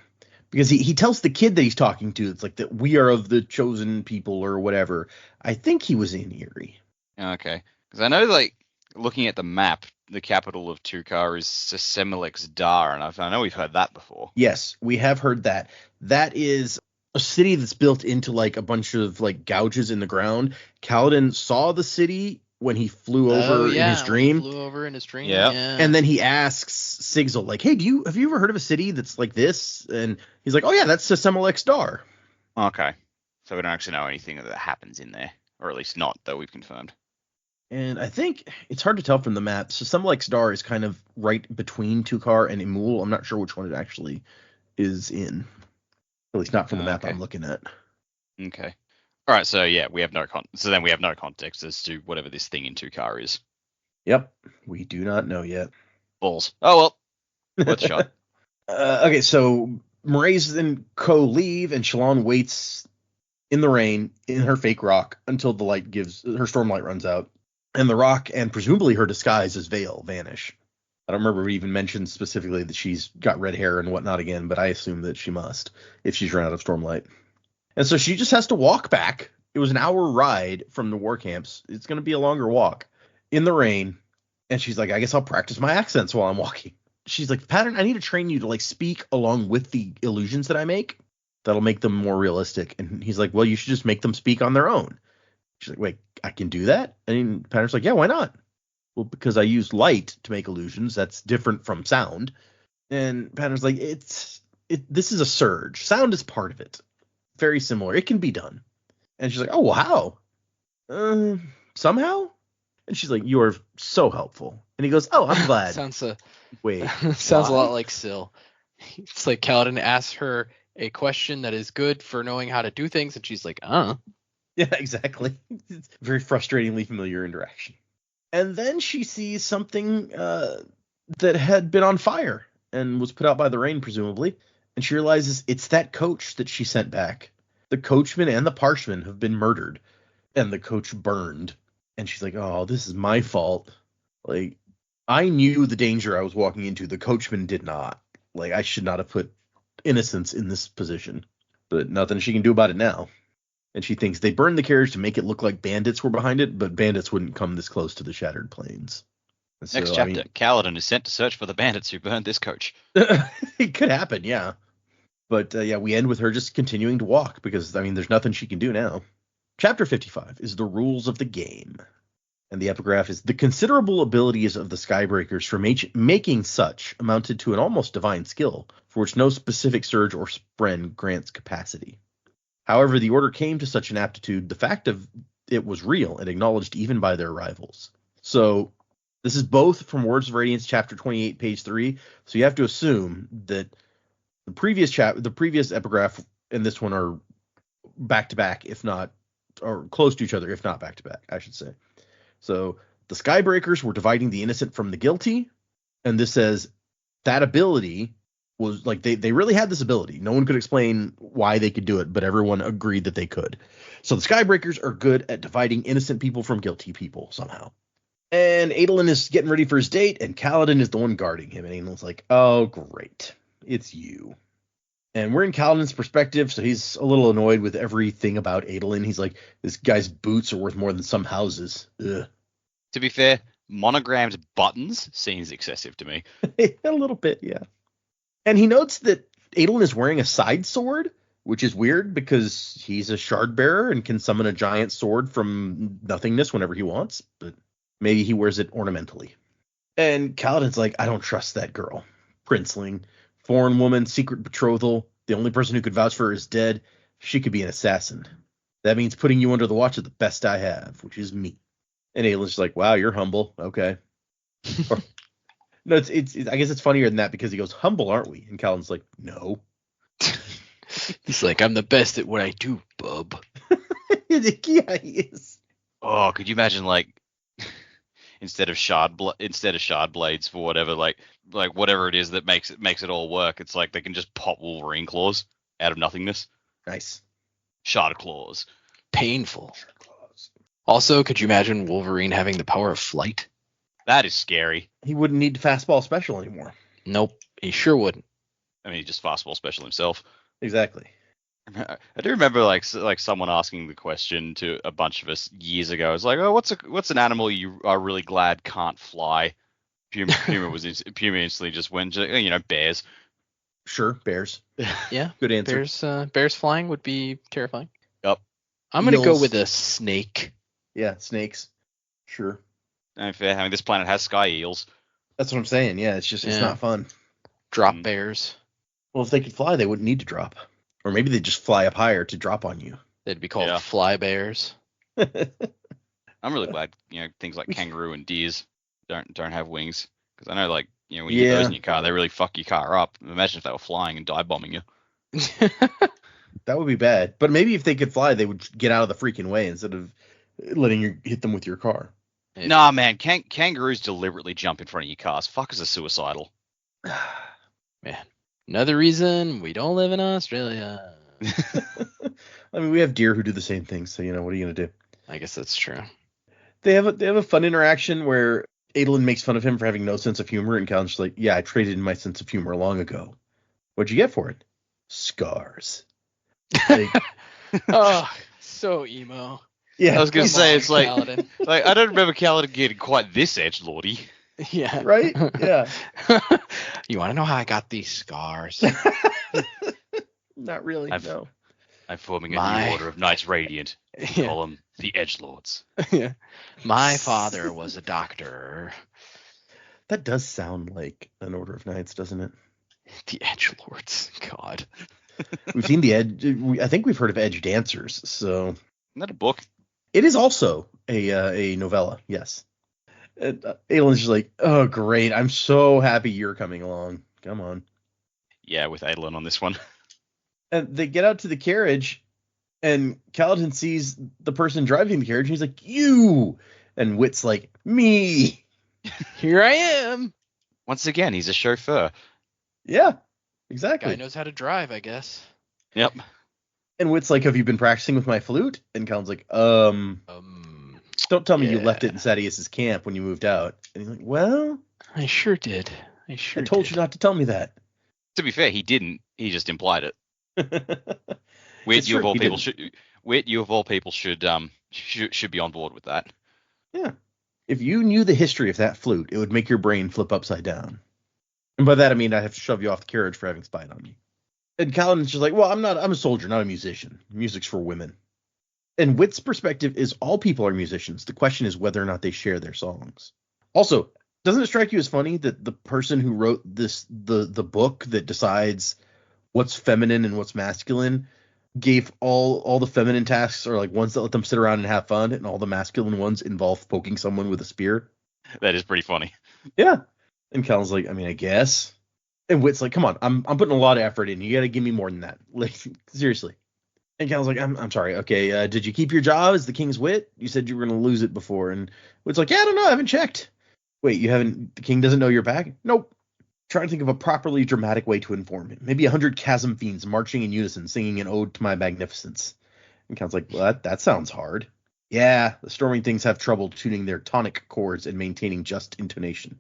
Because he tells the kid that he's talking to, it's like that we are of the chosen people or whatever. I think he was in Erie. Okay. Because I know, like, looking at the map, the capital of Tukar is Sesemelex Dar, and I know we've heard that before. Yes, we have heard that. That is a city that's built into like a bunch of like gouges in the ground. Kaladin saw the city when he flew Oh over in his yeah, when he dream, flew over in his dream. Yep. Yeah. and then he asks Sigil like, "Hey, have you ever heard of a city that's like this?" And he's like, "Oh yeah, that's Sesemelex Dar." Okay. So we don't actually know anything that happens in there, or at least not that we've confirmed. And I think it's hard to tell from the map. Sesemelex Dar is kind of right between Tukar and Emul. I'm not sure which one it actually is in. At least not from the map Okay. I'm looking at. Okay. All right. So yeah, we have no then we have no context as to whatever this thing in Tukar is. Yep, we do not know yet. Balls. Oh well. Worth a shot. Okay, so Mraize and Co leave, and Shalon waits in the rain in her fake rock until the light her stormlight runs out, and the rock and presumably her disguise as Veil vanish. I don't remember if we even mentioned specifically that she's got red hair and whatnot again, but I assume that she must if she's run out of stormlight. And so she just has to walk back. It was an hour ride from the war camps. It's going to be a longer walk in the rain. And she's like, I guess I'll practice my accents while I'm walking. She's like, Pattern, I need to train you to like speak along with the illusions that I make. That'll make them more realistic. And he's like, well, you should just make them speak on their own. She's like, wait, I can do that? And Pattern's like, yeah, why not? Well, because I use light to make illusions. That's different from sound. And Pattern's like, this is a surge. Sound is part of it. Very similar. It can be done. And she's like, oh, well, how? Somehow? And she's like, you are so helpful. And he goes, oh, I'm glad. Wait. Sounds a lot like Syl. It's like Kaladin asks her a question that is good for knowing how to do things, and she's like, Yeah, exactly. It's a very frustratingly familiar interaction. And then she sees something that had been on fire and was put out by the rain, presumably. And she realizes it's that coach that she sent back. The coachman and the parshman have been murdered, and the coach burned. And she's like, oh, this is my fault. Like, I knew the danger I was walking into. The coachman did not. Like, I should not have put innocence in this position. But nothing she can do about it now. And she thinks they burned the carriage to make it look like bandits were behind it, but bandits wouldn't come this close to the Shattered Plains. So, Next chapter, Kaladin is sent to search for the bandits who burned this coach. It could happen, yeah. But yeah, we end with her just continuing to walk because, I mean, there's nothing she can do now. Chapter 55 is the rules of the game. And the epigraph is, the considerable abilities of the Skybreakers for making such amounted to an almost divine skill, for which no specific surge or spren grants capacity. However, the order came to such an aptitude, the fact of it was real and acknowledged even by their rivals. So this is both from Words of Radiance, chapter 28, page 3. So you have to assume that the previous epigraph and this one are back to back, if not, or close to each other, if not back to back, I should say. So the Skybreakers were dividing the innocent from the guilty, and this says that ability was like they really had this ability. No one could explain why they could do it, but everyone agreed that they could. So the Skybreakers are good at dividing innocent people from guilty people somehow. And Adolin is getting ready for his date, and Kaladin is the one guarding him. And Adolin's like, oh, great. It's you. And we're in Kaladin's perspective, so he's a little annoyed with everything about Adolin. He's like, this guy's boots are worth more than some houses. Ugh. To be fair, monogrammed buttons seems excessive to me. A little bit, yeah. And he notes that Adolin is wearing a side sword, which is weird because he's a shard bearer and can summon a giant sword from nothingness whenever he wants, but maybe he wears it ornamentally. And Kaladin's like, I don't trust that girl. Princeling, foreign woman, secret betrothal. The only person who could vouch for her is dead. She could be an assassin. That means putting you under the watch of the best I have, which is me. And Aelin's like, wow, you're humble. Okay. No, it's I guess it's funnier than that because he goes, humble, aren't we? And Kaladin's like, no. He's like, I'm the best at what I do, bub. Yeah, he is. Oh, could you imagine, like, instead of shard blades for whatever, like whatever it is that makes it all work, it's like they can just pop Wolverine claws out of nothingness. Nice. Shard claws. Painful. Also, could you imagine Wolverine having the power of flight? That is scary. He wouldn't need fastball special anymore. Nope, he sure wouldn't. I mean, he just fastball special himself. Exactly. I do remember like someone asking the question to a bunch of us years ago. It's like, oh, what's an animal you are really glad can't fly? Puma instantly just went, bears. Sure, bears. Yeah. Good answer. Bears flying would be terrifying. Yep. I'm gonna go Eels. with a snake. Yeah, snakes. Sure. And fair, having this planet has sky eels. That's what I'm saying. Yeah, it's just it's not fun. Drop bears. Well, if they could fly, they wouldn't need to drop. Or maybe they just fly up higher to drop on you. They'd be called fly bears. I'm really glad, things like kangaroo and deers don't have wings, because I know, like, when you get those in your car, they really fuck your car up. Imagine if they were flying and dive bombing you. That would be bad. But maybe if they could fly, they would get out of the freaking way instead of letting you hit them with your car. Maybe. Nah, man, kangaroos deliberately jump in front of your cars. Fuckers are suicidal. Man, another reason we don't live in Australia. I mean, we have deer who do the same thing, so what are you gonna do? I guess that's true. They have a fun interaction where Adolin makes fun of him for having no sense of humor, and Callan's like, "Yeah, I traded in my sense of humor long ago. What'd you get for it? Scars." Like, Oh, so emo. yeah, I was gonna say, it's like, Paladin. like I don't remember Kaladin getting quite this edgelordy. Yeah. right? Yeah. You want to know how I got these scars? Not really. No. I'm forming a new order of Knights Radiant. Call them the Edgelords. Yeah. My father was a doctor. That does sound like an Order of Knights, doesn't it? The Edgelords. God. We've seen the Edge. I think we've heard of Edge Dancers. So Isn't that a book? it is also a novella. Yes. Aelin's just like, "Oh, great! I'm so happy you're coming along. Come on." Yeah, with Adolin on this one. And they get out to the carriage, and Kaladin sees the person driving the carriage, and he's like, "You!" And Wit's like, "Me!" Here I am. Once again, he's a chauffeur. Yeah, exactly. Guy knows how to drive, I guess. Yep. And Wit's like, "Have you been practicing with my flute?" And Kaladin's like, "Don't tell me you left it in Sadius's camp when you moved out." And he's like, "Well, I sure did. I told you not to tell me that." To be fair, he didn't. He just implied it. Wit, It's you of true, all he people didn't. should be on board with that. Yeah. If you knew the history of that flute, it would make your brain flip upside down. And by that I mean I'd have to shove you off the carriage for having spied on me. And Kaladin's just like, "Well, I'm a soldier, not a musician. Music's for women." And Wit's perspective is all people are musicians. The question is whether or not they share their songs. Also, doesn't it strike you as funny that the person who wrote the book that decides what's feminine and what's masculine gave all the feminine tasks are like ones that let them sit around and have fun, and all the masculine ones involve poking someone with a spear? That is pretty funny. Yeah. And Callan's like, "I mean, I guess." And Wit's like, "Come on, I'm putting a lot of effort in. You gotta give me more than that. Like, seriously." And Callan's like, I'm sorry. Okay, did you keep your job as the King's Wit? You said you were gonna lose it before. And Wit's like, "Yeah, I don't know. I haven't checked." "Wait, you haven't? The King doesn't know you're back?" "Nope." Trying to think of a properly dramatic way to inform him. Maybe 100 chasm fiends marching in unison, singing an ode to my magnificence. And Count's like, "Well, that sounds hard." "Yeah, the storming things have trouble tuning their tonic chords and maintaining just intonation."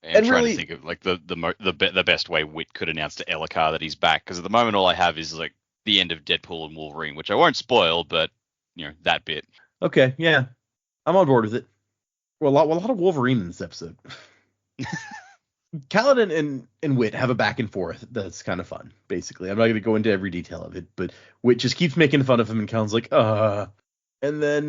I'm And trying really- to think of like the best way Wit could announce to Ellicott that he's back, because at the moment all I have is like the end of Deadpool and Wolverine, which I won't spoil, but that bit. Okay, yeah, I'm on board with it. Well, a lot of Wolverine in this episode. Kaladin and Wit have a back and forth that's kind of fun, basically. I'm not going to go into every detail of it, but Wit just keeps making fun of him, and Kaladin's like, And then,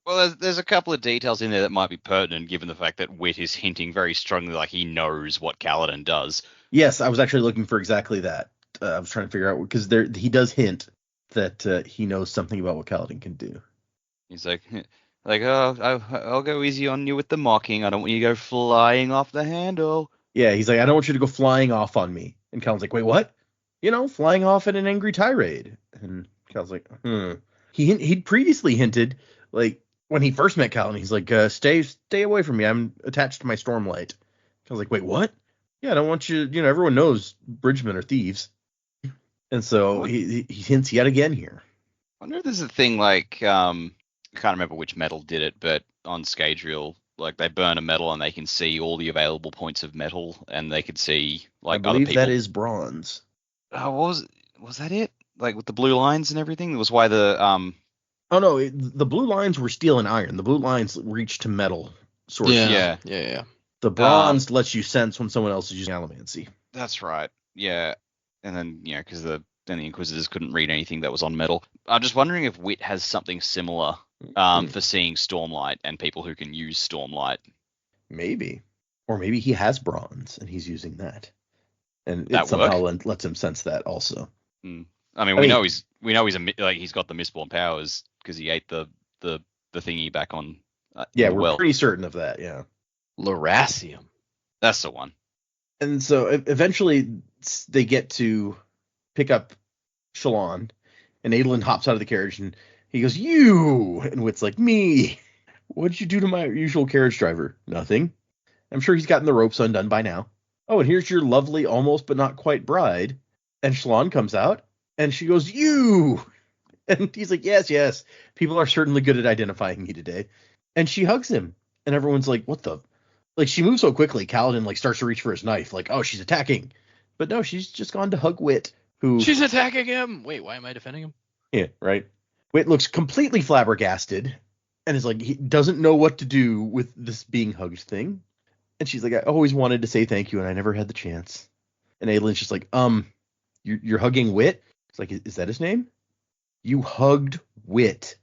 Well, there's a couple of details in there that might be pertinent, given the fact that Wit is hinting very strongly like he knows what Kaladin does. Yes, I was actually looking for exactly that. I was trying to figure out, because he does hint that he knows something about what Kaladin can do. He's like, "Oh, I'll go easy on you with the mocking. I don't want you to go flying off the handle." Yeah, he's like, "I don't want you to go flying off on me." And Kaladin's like, "Wait, what?" Flying off at an angry tirade. And Kaladin's like, He'd previously hinted, like, when he first met Kaladin, he's like, stay away from me. I'm attached to my stormlight. I was like, "Wait, what?" "Yeah, I don't want you, everyone knows bridgemen are thieves." And so he hints yet again here. I wonder if there's a thing like, I can't remember which metal did it, but on Scadrial, like they burn a metal and they can see all the available points of metal, and they could see like I believe other people. that is bronze. Oh, was that it? like with the blue lines and everything? That was why the Oh no, the blue lines were steel and iron. The blue lines reach to metal sources. Yeah. The bronze lets you sense when someone else is using allomancy. That's right. Yeah. And then, because then the Inquisitors couldn't read anything that was on metal. I'm just wondering if Wit has something similar for seeing Stormlight and people who can use Stormlight. Maybe. Or maybe he has bronze and he's using that. And That it somehow lets him sense that also. I mean, we know he's he's got the Mistborn powers because he ate the thingy back on. We're pretty certain of that. Yeah, Lerasium. That's the one. And so eventually they get to pick up Shallan, and Adolin hops out of the carriage and he goes, "You!" And Wit's like, "Me? What'd you do to my usual carriage driver?" "Nothing. I'm sure he's gotten the ropes undone by now." "Oh, and here's your lovely, almost but not quite bride." And Shallan comes out, and she goes, "You!" And he's like, yes. People are certainly good at identifying me today. And she hugs him, and everyone's like, "What the?" Like, she moves so quickly, Kaladin starts to reach for his knife, like, oh, she's attacking. But no, she's just gone to hug Wit, who... She's attacking him! Wait, why am I defending him? Yeah, right. Wit looks completely flabbergasted, and is like, he doesn't know what to do with this being hugged thing. And she's like, "I always wanted to say thank you, and I never had the chance." And Aelin's just like, you're hugging Wit? It's like, is that his name? You hugged Wit.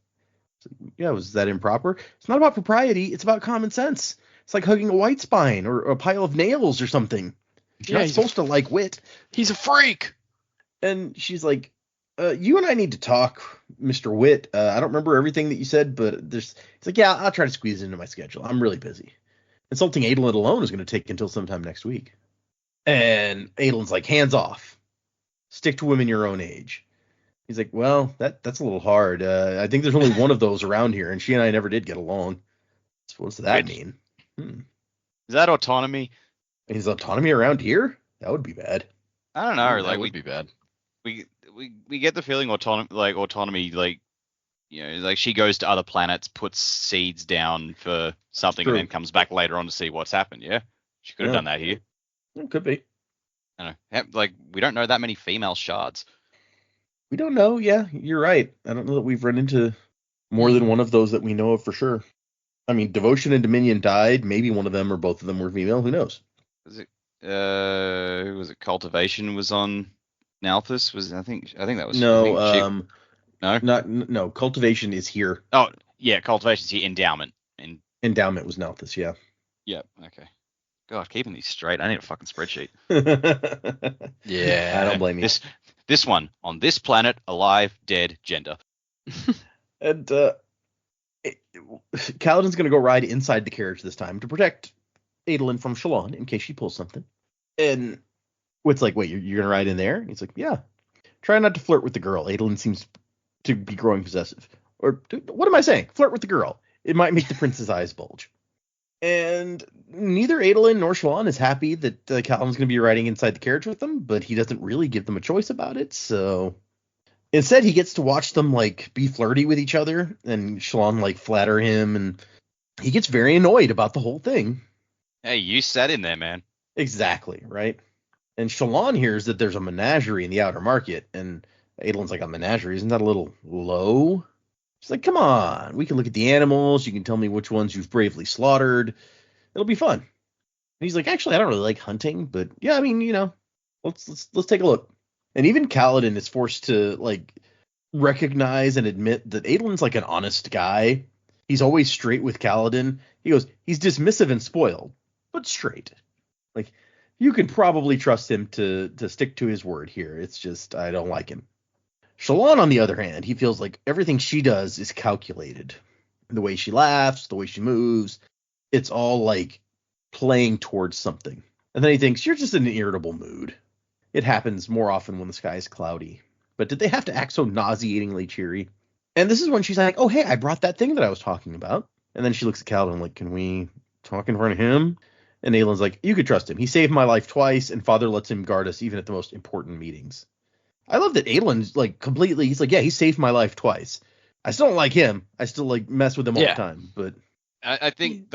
Like, yeah, was that improper? It's not about propriety, it's about common sense. It's like hugging a white spine or a pile of nails or something. You're not supposed to like Wit. He's a freak. And she's like, you and I need to talk, Mr. Wit. I don't remember everything that you said, but he's like, yeah, I'll try to squeeze it into my schedule. I'm really busy. Insulting Adolin alone is going to take until sometime next week. And Adolin's like, hands off. Stick to women your own age. He's like, well, that's a little hard. I think there's only one of those around here, and she and I never did get along. So what does that mean? Is that autonomy? Is autonomy around here? That would be bad. I don't know. That would be bad. We get the feeling autonomy, she goes to other planets, puts seeds down for something, and then comes back later on to see what's happened. Yeah, she could have done that here. It could be. I don't know. We don't know that many female shards. We don't know. Yeah, you're right. I don't know that we've run into more than one of those that we know of for sure. I mean, Devotion and Dominion died. Maybe one of them or both of them were female. Who knows? Was it? Who was it? Cultivation was on Nalthus. I think that was no. Cultivation is here. Oh yeah, Cultivation's here. Endowment was Nalthus. Yeah. Yep. Okay. God, keeping these straight. I need a fucking spreadsheet. Yeah, I don't blame you. This one on this planet, alive, dead, gender. And Kaladin's gonna go ride inside the carriage this time to protect Adolin from Shallan in case she pulls something. And Wit's like, wait, you're gonna ride in there? And he's like, yeah. Try not to flirt with the girl. Adolin seems to be growing possessive. Or what am I saying? Flirt with the girl. It might make the prince's eyes bulge. And neither Adolin nor Shallan is happy that Kaladin's gonna be riding inside the carriage with them, but he doesn't really give them a choice about it. So instead, he gets to watch them be flirty with each other, and Shallan flatter him, and he gets very annoyed about the whole thing. Hey, you sat in there, man. Exactly, right? And Shallan hears that there's a menagerie in the outer market, and Adolin's like, a menagerie? Isn't that a little low? She's like, come on, we can look at the animals, you can tell me which ones you've bravely slaughtered. It'll be fun. And he's like, actually, I don't really like hunting, but yeah, I mean, let's take a look. And even Kaladin is forced to recognize and admit that Adolin's an honest guy. He's always straight with Kaladin. He goes, he's dismissive and spoiled, but straight. You can probably trust him to stick to his word here. It's just, I don't like him. Shallan, on the other hand, he feels like everything she does is calculated. The way she laughs, the way she moves, it's all playing towards something. And then he thinks, you're just in an irritable mood. It happens more often when the sky is cloudy. But did they have to act so nauseatingly cheery? And this is when she's like, oh, hey, I brought that thing that I was talking about. And then she looks at Kaladin can we talk in front of him? And Aelin's like, you could trust him. He saved my life twice, and Father lets him guard us even at the most important meetings. I love that Aelin's completely, he's like, yeah, he saved my life twice. I still don't like him. I still mess with him all the time. But I think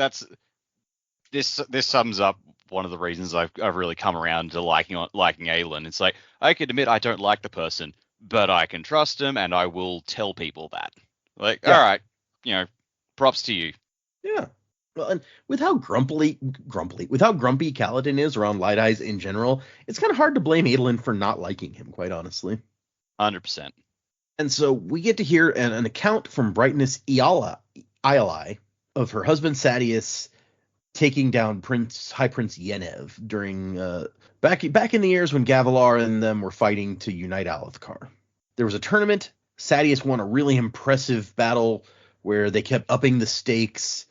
this sums up one of the reasons I've really come around to liking Aelin. It's I can admit I don't like the person, but I can trust him, and I will tell people that. Like, Yeah. all right, props to you. Yeah. Well, and with how grumpy Kaladin is around Light Eyes in general, it's kind of hard to blame Adolin for not liking him, quite honestly. 100%. And so we get to hear an account from Brightness Iali of her husband Sadeas taking down High Prince Yennev during back in the years when Gavilar and them were fighting to unite Alethkar. There was a tournament. Sadeas won a really impressive battle where they kept upping the stakes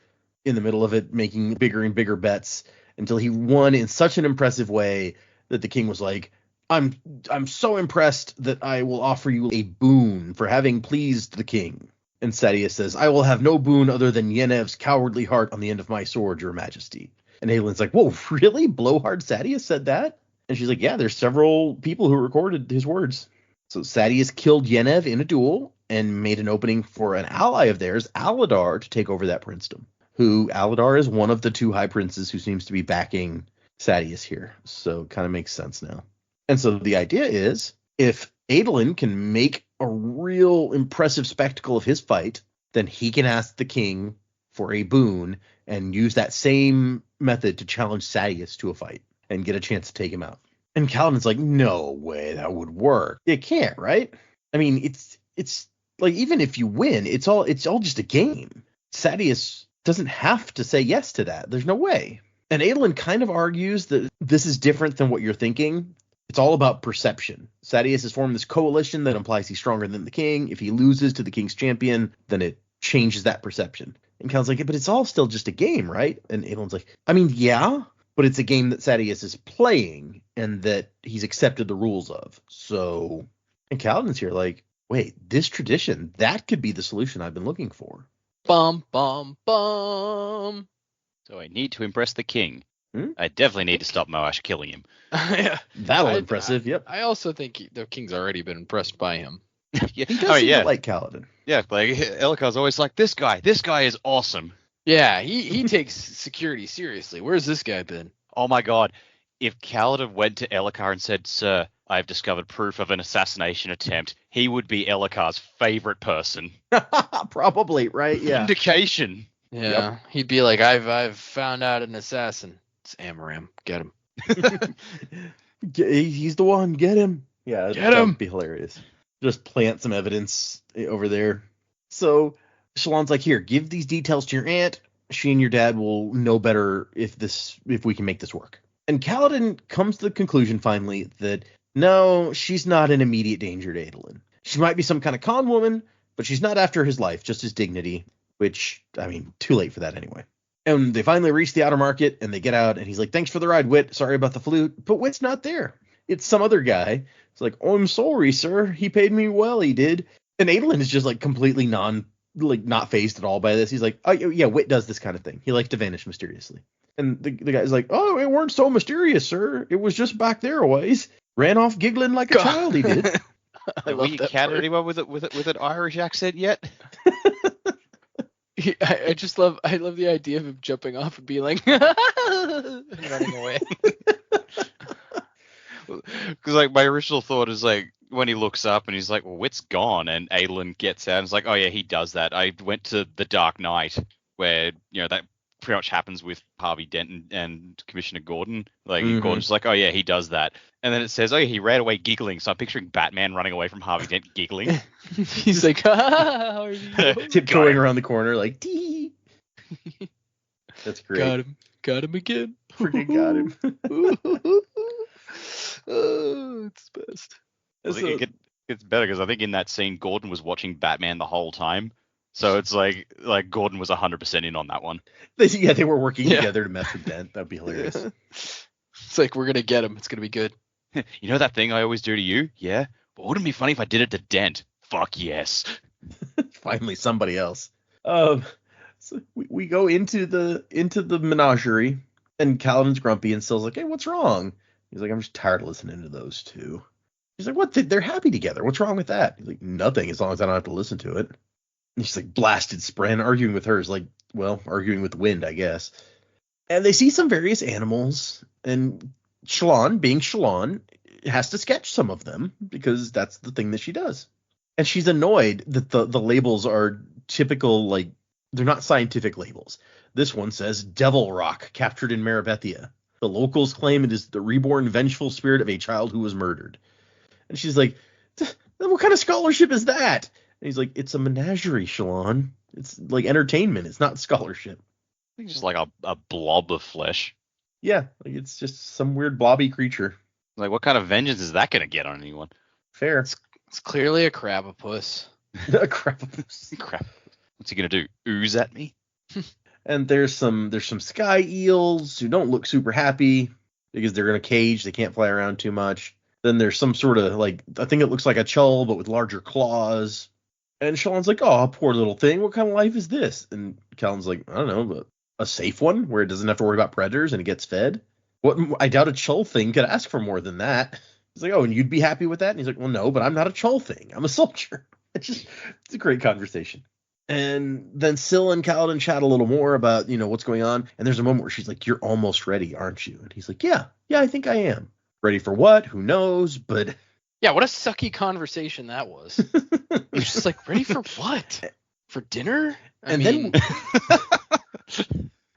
in the middle of it, making bigger and bigger bets until he won in such an impressive way that the king was like, I'm so impressed that I will offer you a boon for having pleased the king. And Sadeas says, I will have no boon other than Yenev's cowardly heart on the end of my sword, your majesty. And Aelin's like, whoa, really? Blowhard Sadeas said that? And she's like, yeah, there's several people who recorded his words. So Sadeas killed Yennev in a duel and made an opening for an ally of theirs, Aladar, to take over that princedom. Who Aladar is one of the two high princes who seems to be backing Sadeas here. So kind of makes sense now. And so the idea is, if Adolin can make a real impressive spectacle of his fight, then he can ask the king for a boon and use that same method to challenge Sadeas to a fight and get a chance to take him out. And Kaladin's like, no way that would work. It can't, right? I mean, it's like, even if you win, it's all just a game. Sadeas doesn't have to say yes to that. There's no way. And Adolin kind of argues that this is different than what you're thinking. It's all about perception. Sadeas has formed this coalition that implies he's stronger than the king. If he loses to the king's champion, then it changes that perception. And Cal's like, but it's all still just a game, right? And Adolin's like, I mean, yeah, but it's a game that Sadeas is playing and that he's accepted the rules of. So, and Kaladin's here like, wait, this tradition, that could be the solution I've been looking for. Bum, bum, bum. So I need to impress the king. I definitely need to stop Moash killing him. Yeah. That'll impressive, yep. I also think the king's already been impressed by him. Yeah, he does seem to like Kaladin. Yeah, like Elhokar's always like, this guy is awesome. Yeah, he takes security seriously. Where's this guy been? Oh my god, if Kaladin went to Elhokar and said, sir, I have discovered proof of an assassination attempt, he would be Elhokar's favorite person. Probably, right? Yeah. Indication. Yeah, he'd be like, I've found out an assassin. It's Amaram. Get him. He's the one. Get him. Yeah, Get him. That'd be hilarious. Just plant some evidence over there. So Shallan's like, here, give these details to your aunt. She and your dad will know better if we can make this work. And Kaladin comes to the conclusion finally that no, she's not in immediate danger to Adolin. She might be some kind of con woman, but she's not after his life, just his dignity, which, I mean, too late for that anyway. And they finally reach the outer market and they get out and he's like, thanks for the ride, Wit. Sorry about the flute. But Wit's not there. It's some other guy. It's like, oh, I'm sorry, sir. He paid me well, he did. And Adolin is just like completely not phased at all by this. He's like, oh, yeah, Wit does this kind of thing. He likes to vanish mysteriously. And the guy's like, oh, it weren't so mysterious, sir. It was just back there a ways. Ran off giggling like a child, he did. Have you encountered anyone with an Irish accent yet? I love the idea of him jumping off and being like, and running away. Because like my original thought is like when he looks up and he's like, well, Wit's gone, and Adolin gets out and is like, oh yeah, he does that. I went to the Dark Knight where that pretty much happens with Harvey Dent and Commissioner Gordon. Like Gordon's like, oh yeah, he does that. And then it says, oh yeah, he ran away giggling. So I'm picturing Batman running away from Harvey Dent giggling. He's like, how are you? Tiptoeing around the corner like, tee. That's great. Got him again. Freaking got him. Oh, it's best. I think it gets better because I think in that scene, Gordon was watching Batman the whole time. So it's like Gordon was 100% in on that one. They were working together to mess with Dent. That'd be hilarious. It's like, we're going to get him. It's going to be good. You know that thing I always do to you? Yeah. But wouldn't it be funny if I did it to Dent? Fuck yes. Finally, somebody else. So we go into the menagerie, and Kaladin's grumpy, and Syl's like, hey, what's wrong? He's like, I'm just tired of listening to those two. He's like, what? They're happy together. What's wrong with that? He's like, nothing, as long as I don't have to listen to it. And she's like, blasted Spren, arguing with her is like, well, arguing with the wind, I guess. And they see some various animals, and Shallan, being Shallan, has to sketch some of them because that's the thing that she does. And she's annoyed that the labels are typical, like, they're not scientific labels. This one says Devil Rock, captured in Marabethia. The locals claim it is the reborn vengeful spirit of a child who was murdered. And she's like, what kind of scholarship is that? And he's like, it's a menagerie, Shalon. It's like entertainment. It's not scholarship. It's just like a blob of flesh. Yeah, like it's just some weird blobby creature. Like, what kind of vengeance is that going to get on anyone? Fair. It's clearly a crabapus. A crabapus. Crap. What's he going to do? Ooze at me? And there's some sky eels who don't look super happy because they're in a cage. They can't fly around too much. Then there's some sort of, like, I think it looks like a chull, but with larger claws. And Shalon's like, oh, poor little thing. What kind of life is this? And Callan's like, I don't know, but a safe one where it doesn't have to worry about predators and it gets fed? What? I doubt a chull thing could ask for more than that. He's like, oh, and you'd be happy with that? And he's like, well, no, but I'm not a chull thing. I'm a soldier. It's a great conversation. And then Syl and Kaladin chat a little more about, what's going on. And there's a moment where she's like, you're almost ready, aren't you? And he's like, yeah, I think I am. Ready for what? Who knows? But yeah, what a sucky conversation that was. It's just like, ready for what? For dinner? Then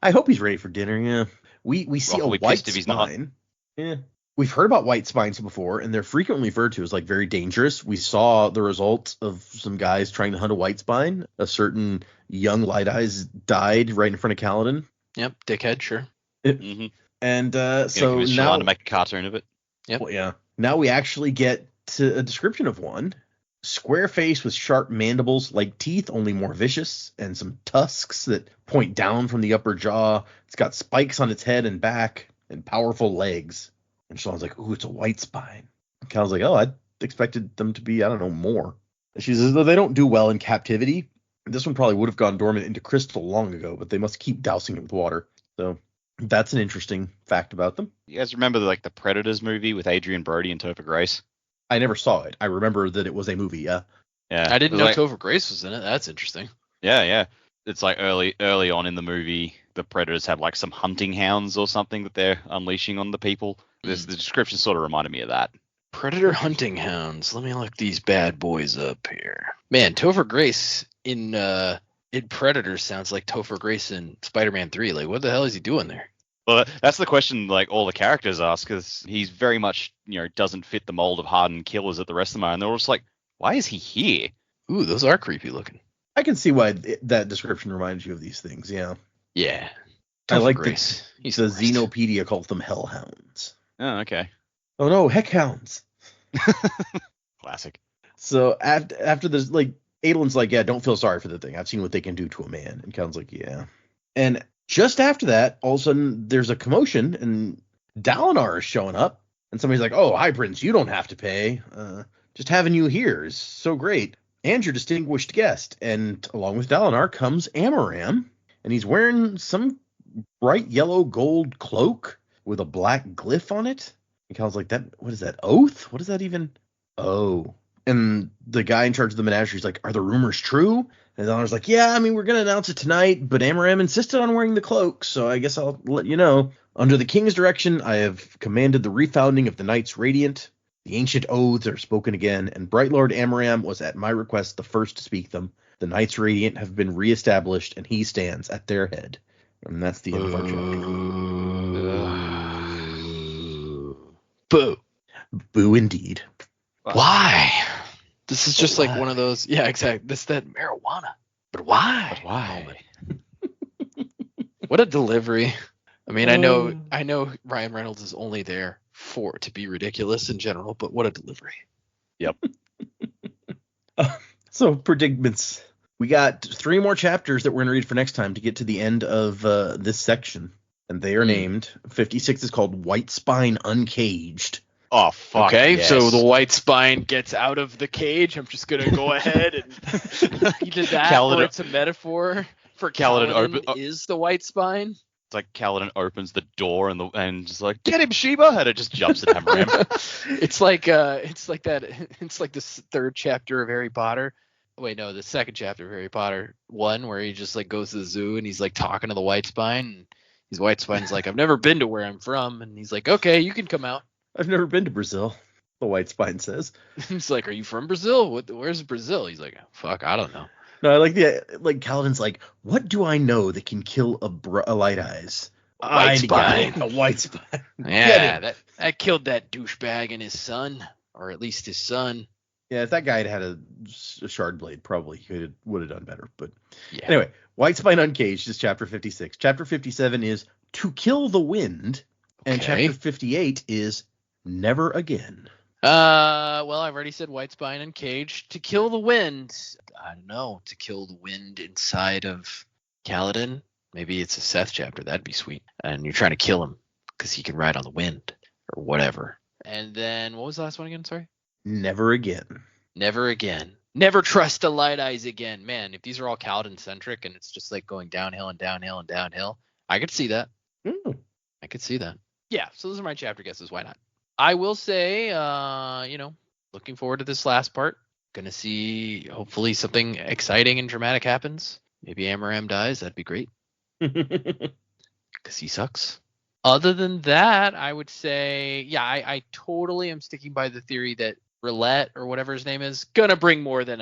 I hope he's ready for dinner. Yeah, we see a white spine. Yeah, we've heard about white spines before, and they're frequently referred to as like very dangerous. We saw the results of some guys trying to hunt a white spine. A certain young Light Eyes died right in front of Kaladin. Yep, dickhead, sure. Mm-hmm. And so now to make a cartoon of it. Yep. Well, yeah. Now we actually get to a description of one. Square face with sharp mandibles like teeth, only more vicious, and some tusks that point down from the upper jaw. It's got spikes on its head and back, and powerful legs. And Shalon's like, ooh, it's a white spine. And Cal's like, oh, I expected them to be, I don't know, more. And she says, though they don't do well in captivity. This one probably would have gone dormant into crystal long ago, but they must keep dousing it with water. So that's an interesting fact about them. You guys remember the Predators movie with Adrian Brody and Topher Grace? I never saw it. I remember that it was a movie, yeah. Yeah. I didn't know Topher Grace was in it. That's interesting. Yeah. It's like early on in the movie, the Predators have like some hunting hounds or something that they're unleashing on the people. The description sort of reminded me of that. Predator hunting hounds. Let me look these bad boys up here. Man, Topher Grace in Predator sounds like Topher Grace in Spider-Man 3. Like, what the hell is he doing there? Well, that's the question like all the characters ask, because he's very much, doesn't fit the mold of hardened killers that the rest of them are. And they're all just like, why is he here? Ooh, those are creepy looking. I can see why that description reminds you of these things, yeah. Yeah. I like Grace. The Xenopedia calls them hellhounds. Oh, okay. Oh no, heckhounds. Classic. So after this, like, Adelin's like, yeah, don't feel sorry for the thing. I've seen what they can do to a man. And Callan's like, yeah. And just after that, all of a sudden, there's a commotion, and Dalinar is showing up. And somebody's like, oh, hi, Prince, you don't have to pay. Just having you here is so great. And your distinguished guest. And along with Dalinar comes Amaram, and he's wearing some bright yellow gold cloak with a black glyph on it. And Cal's like, what is that, oath? What is that even? Oh. And the guy in charge of the menagerie is like, are the rumors true? And Dalinar's like, yeah, I mean, we're going to announce it tonight, but Amaram insisted on wearing the cloak, so I guess I'll let you know. Under the king's direction, I have commanded the refounding of the Knights Radiant. The ancient oaths are spoken again, and Bright Lord Amaram was at my request the first to speak them. The Knights Radiant have been reestablished, and he stands at their head. And that's the end of our chapter. Boo. Boo indeed. Why? This is just like one of those. Yeah, exactly. That marijuana. But why? What a delivery. I mean, I know Ryan Reynolds is only there to be ridiculous in general, but what a delivery. Yep. So predicaments. We got 3 more chapters that we're going to read for next time to get to the end of this section. And they are named. 56 is called White Spine Uncaged. Oh, fuck. Okay, yes. So the white spine gets out of the cage. I'm just going to go ahead and you did that. Kaladin, it's a metaphor for Kaladin is the white spine. It's like Kaladin opens the door and just like, get him, Sheba, and it just jumps at him. It's like this 3rd chapter of Harry Potter. Wait, no, the 2nd chapter of Harry Potter 1, where he just like goes to the zoo and he's like talking to the white spine. And his white spine's like, I've never been to where I'm from, and he's like, okay, you can come out. I've never been to Brazil. the White Spine says. He's like, "Are you from Brazil? Where's Brazil?" He's like, "Fuck, I don't know." No, I like Kaladin's like, what do I know that can kill a Light Eyes? White Spine. A White Spine. Yeah, that killed that douchebag and his son, or at least his son. Yeah, if that guy had a shard blade, probably he would have done better. But yeah. Anyway, White Spine Uncaged is chapter 56. Chapter 57 is To Kill the Wind, and chapter 58 is Never Again. Well, I've already said White Spine Uncaged. To Kill the Wind, I don't know. To kill the wind inside of Kaladin. Maybe it's a Seth chapter. That'd be sweet. And you're trying to kill him because he can ride on the wind or whatever. And then what was the last one again? Sorry. Never Again. Never again. Never trust the Light Eyes again. Man, if these are all Kaladin centric and it's just like going downhill and downhill and downhill, I could see that. I could see that. Yeah. So those are my chapter guesses. Why not? I will say, looking forward to this last part. Gonna see hopefully something exciting and dramatic happens. Maybe Amaram dies. That'd be great. Because he sucks. Other than that, I would say, yeah, I totally am sticking by the theory that Roulette or whatever his name is gonna bring more than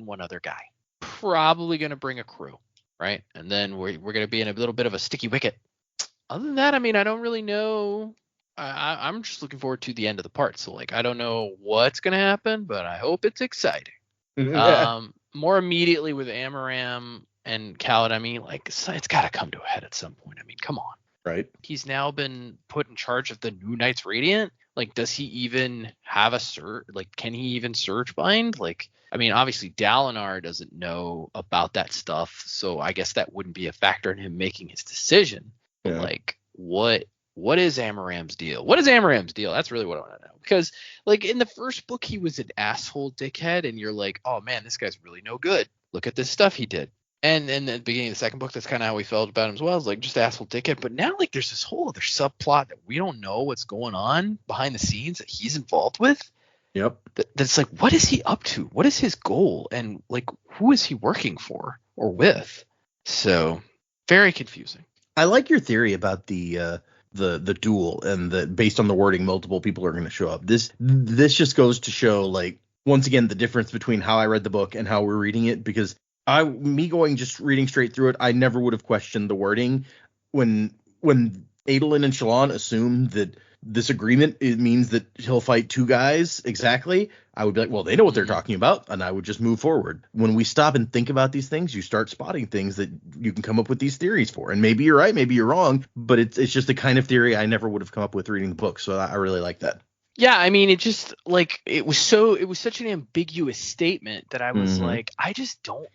one other guy. Probably gonna bring a crew, right? And then we're gonna be in a little bit of a sticky wicket. Other than that, I mean, I don't really know. I'm just looking forward to the end of the part. So like, I don't know what's gonna happen, but I hope it's exciting. More immediately with Amaram and Khaled, I mean, like, it's got to come to a head at some point. I mean, come on. Right. He's now been put in charge of the New Knights Radiant. Like, does he even have a surge? Like, can he even surge bind? Like, I mean, obviously Dalinar doesn't know about that stuff, so I guess that wouldn't be a factor in him making his decision. But like, what is Amaram's deal? What is Amaram's deal? That's really what I want to know. Because, like, in the first book, he was an asshole dickhead, and you're like, oh man, this guy's really no good. Look at this stuff he did. And in the beginning of the second book, that's kind of how we felt about him as well. It's like, just asshole dickhead. But now, like, there's this whole other subplot that we don't know what's going on behind the scenes that he's involved with. Yep. That's like, what is he up to? What is his goal? And, like, who is he working for or with? So, very confusing. I like your theory about the duel, and that based on the wording, multiple people are going to show up. This just goes to show, like, once again, the difference between how I read the book and how we're reading it, because just reading straight through it, I never would have questioned the wording. When Adolin and Shallan assumed that this agreement, it means that he'll fight two guys exactly, I would be like, well, they know what they're talking about, and I would just move forward. When we stop and think about these things, you start spotting things that you can come up with these theories for. And maybe you're right, maybe you're wrong, but it's just the kind of theory I never would have come up with reading the book. So I really like that. Yeah, I mean, it just, like, it was such an ambiguous statement that I was like, I just don't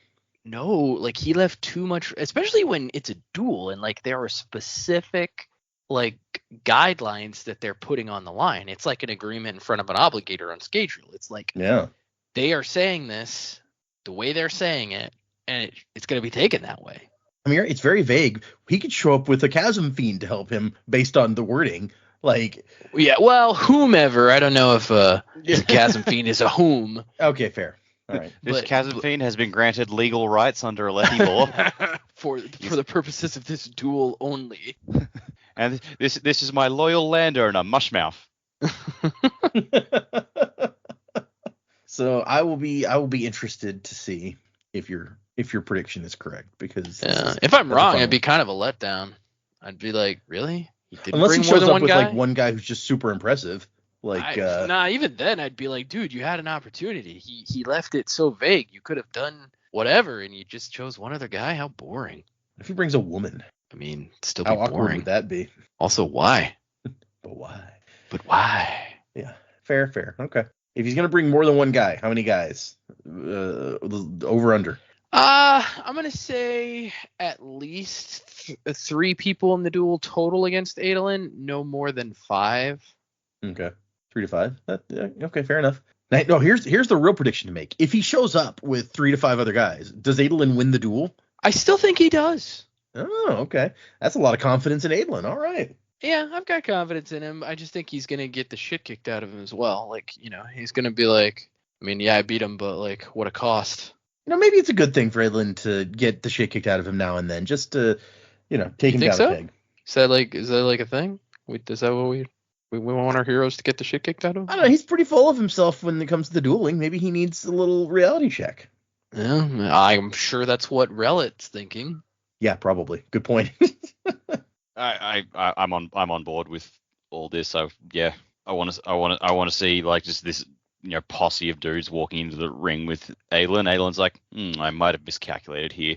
know. Like, he left too much, especially when it's a duel and, like, there are specific, like, guidelines that they're putting on the line. It's like an agreement in front of an obligator on schedule. It's like, they are saying this the way they're saying it, and it's going to be taken that way. I mean, it's very vague. He could show up with a chasm fiend to help him based on the wording. Like, yeah, well, whomever. I don't know if the chasm fiend is a whom. Okay, fair. All right. This chasm fiend has been granted legal rights under Alethi law for the purposes of this duel only. And this is my loyal landowner, Mushmouth. So I will be interested to see if your prediction is correct, because if I'm wrong, it'd be kind of a letdown. I'd be like, really? Unless he shows up with like one guy who's just super impressive. Like, even then I'd be like, dude, you had an opportunity. He left it so vague. You could have done whatever, and you just chose one other guy. How boring. If he brings a woman, I mean, still how be awkward boring. would that be? Also, why? But why? Yeah, fair. Okay. If he's gonna bring more than one guy, how many guys? Over under. I'm gonna say at least 3 people in the duel total against Adolin. No more than 5. Okay, 3 to 5. Okay, fair enough. Now, here's the real prediction to make. If he shows up with 3 to 5 other guys, does Adolin win the duel? I still think he does. Oh, okay. That's a lot of confidence in Adolin. All right. Yeah, I've got confidence in him. I just think he's going to get the shit kicked out of him as well. Like, he's going to be like, I mean, yeah, I beat him, but, like, what a cost. Maybe it's a good thing for Adolin to get the shit kicked out of him now and then, just to, take him down a peg. Is that like a thing? Is that what we... We want our heroes to get the shit kicked out of I them? don't know. He's pretty full of himself when it comes to the dueling. Maybe he needs a little reality check. Yeah, I'm sure that's what Relic's thinking. Yeah, probably. Good point. I'm on board with all this. I want to see like just this posse of dudes walking into the ring with Aelin. Aelin's like, I might have miscalculated here,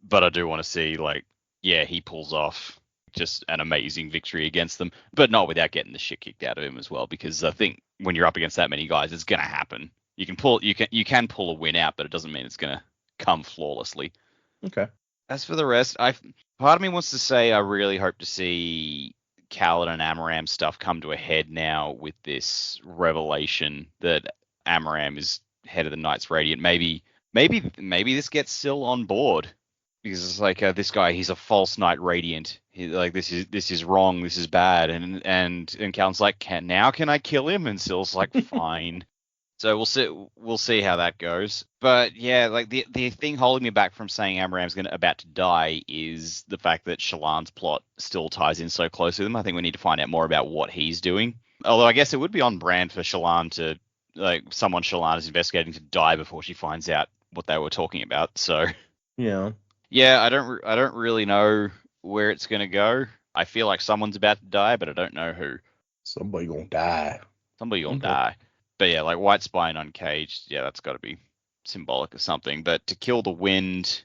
but I do want to see like, yeah, he pulls off just an amazing victory against them, but not without getting the shit kicked out of him as well. Because I think when you're up against that many guys, it's gonna happen. You can pull a win out, but it doesn't mean it's gonna come flawlessly. Okay. As for the rest, part of me wants to say I really hope to see Kaladin and Amaram stuff come to a head now with this revelation that Amaram is head of the Knights Radiant. Maybe this gets Syl on board because it's like this guy, he's a false Knight Radiant. This is wrong. This is bad. And Kaladin's like, can I kill him? And Syl's like, fine. So we'll see how that goes. But yeah, like the thing holding me back from saying Amaram's about to die is the fact that Shallan's plot still ties in so close with him. I think we need to find out more about what he's doing. Although I guess it would be on brand for Shallan to someone Shallan is investigating to die before she finds out what they were talking about. So Yeah. Yeah, I don't really know where it's gonna go. I feel like someone's about to die, but I don't know who. Somebody gonna die. Somebody gonna Okay. die. But yeah, like White Spine uncaged, yeah, that's got to be symbolic of something. But to kill the wind,